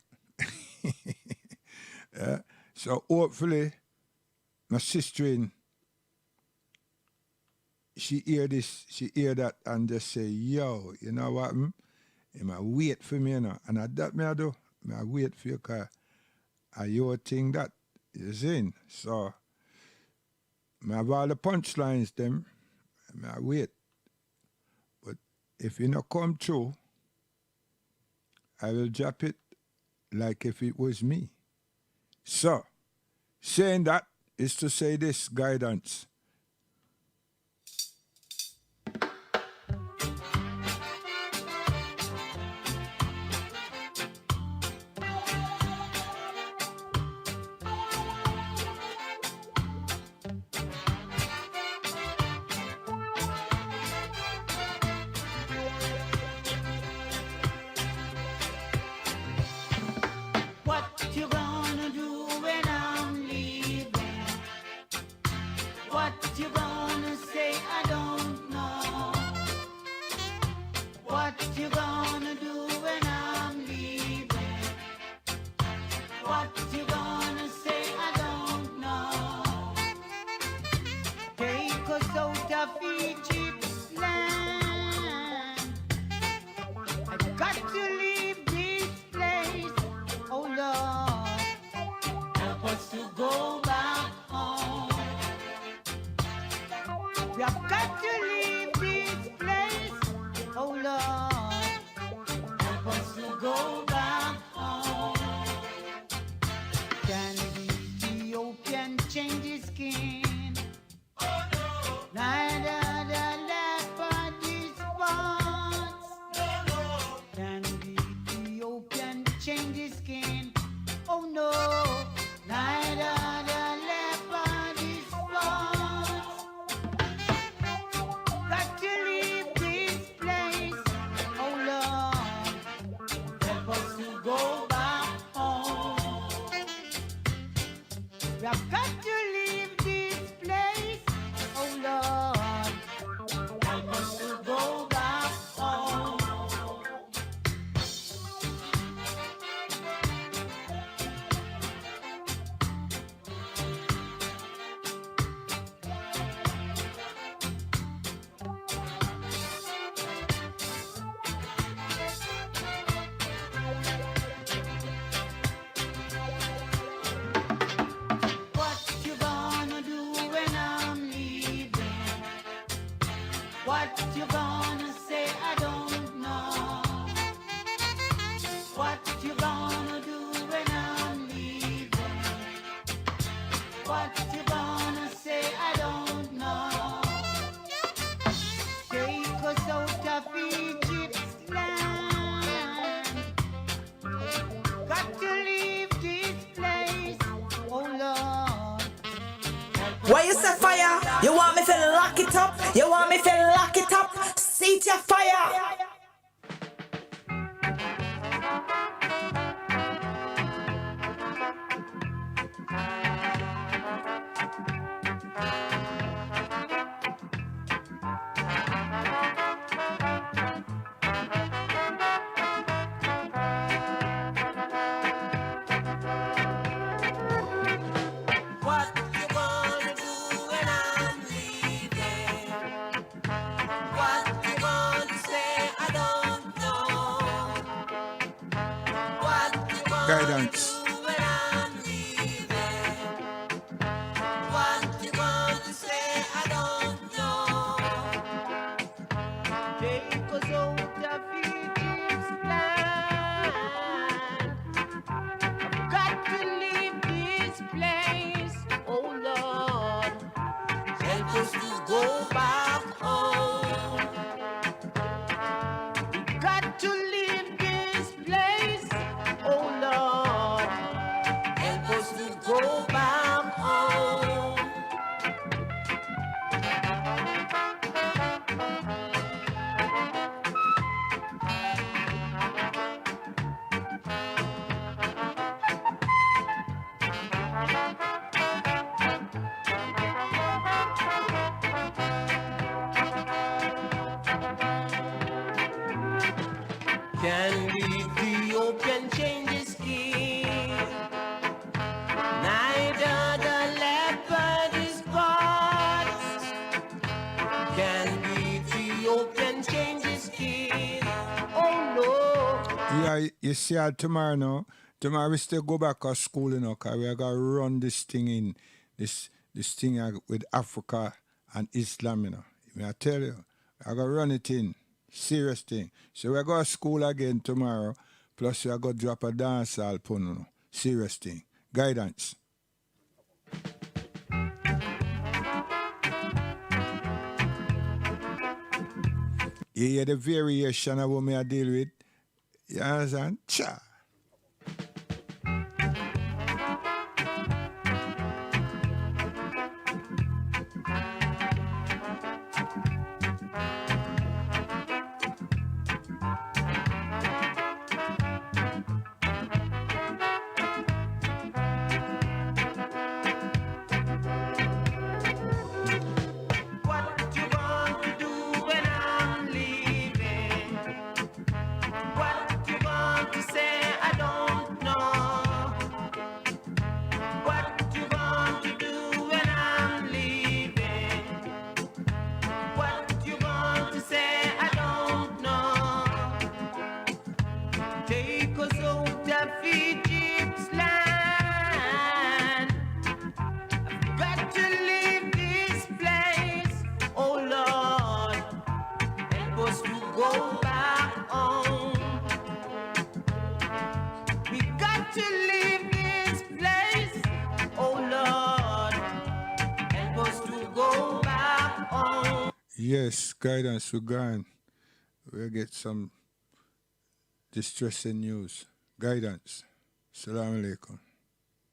Yeah. So hopefully, my sister, she hear this, she hear that, and just say, yo, you know what, You might wait for me, you know. And at that, I do. I wait for you, because I your thing that, you see. So, I have all the punchlines, them. I wait. But if you not come through, I will drop it like if it was me. So, saying that is to say this, guidance. What you gonna do when I'm leaving? What you gonna say? I don't know. What you gonna do when I'm leaving? What you gonna say? I don't know. Take us out of Egypt's land. I've got to leave this place. Oh Lord, help us to go back home. We have got to leave this place. Oh Lord, Why you say fire? You want me to lock it up? You want me to lock it up? Seat your fire. What you gonna do when I'm leaving? What you gonna say? I don't know. What you gonna Guidance. do when I'm leaving? What you gonna say? I don't know. Take us out of Egypt's land. Got to leave this place, oh Lord. Help us to go back home. Got to leave this place, oh Lord. Help us to go back home. Can the Ethiopian change his skin? Neither the leopard is God. Can the Ethiopian change his skin? Oh no. Yeah, you see her tomorrow now. Tomorrow we still go back to school, you know, because we are going to run this thing in, this thing with Africa and Islam, you know. I tell you, I going to run it in. Serious thing. So we go to school again tomorrow, plus we are going to drop a dance hall pun, you know. Serious thing. Guidance. You hear the variation of what me I deal with? You understand? Cha. What you want to do when I'm leaving? What you want to say? I don't know. What you want to do when I'm leaving? What you want to say? I don't know. Take us out of Egypt's land. Got to leave this place, oh Lord. Help us to go back home. We got to leave this place, oh Lord. Help us to go back home. Yes, guidance, we're gone. We'll get some distressing news. Guidance. Assalamu alaikum.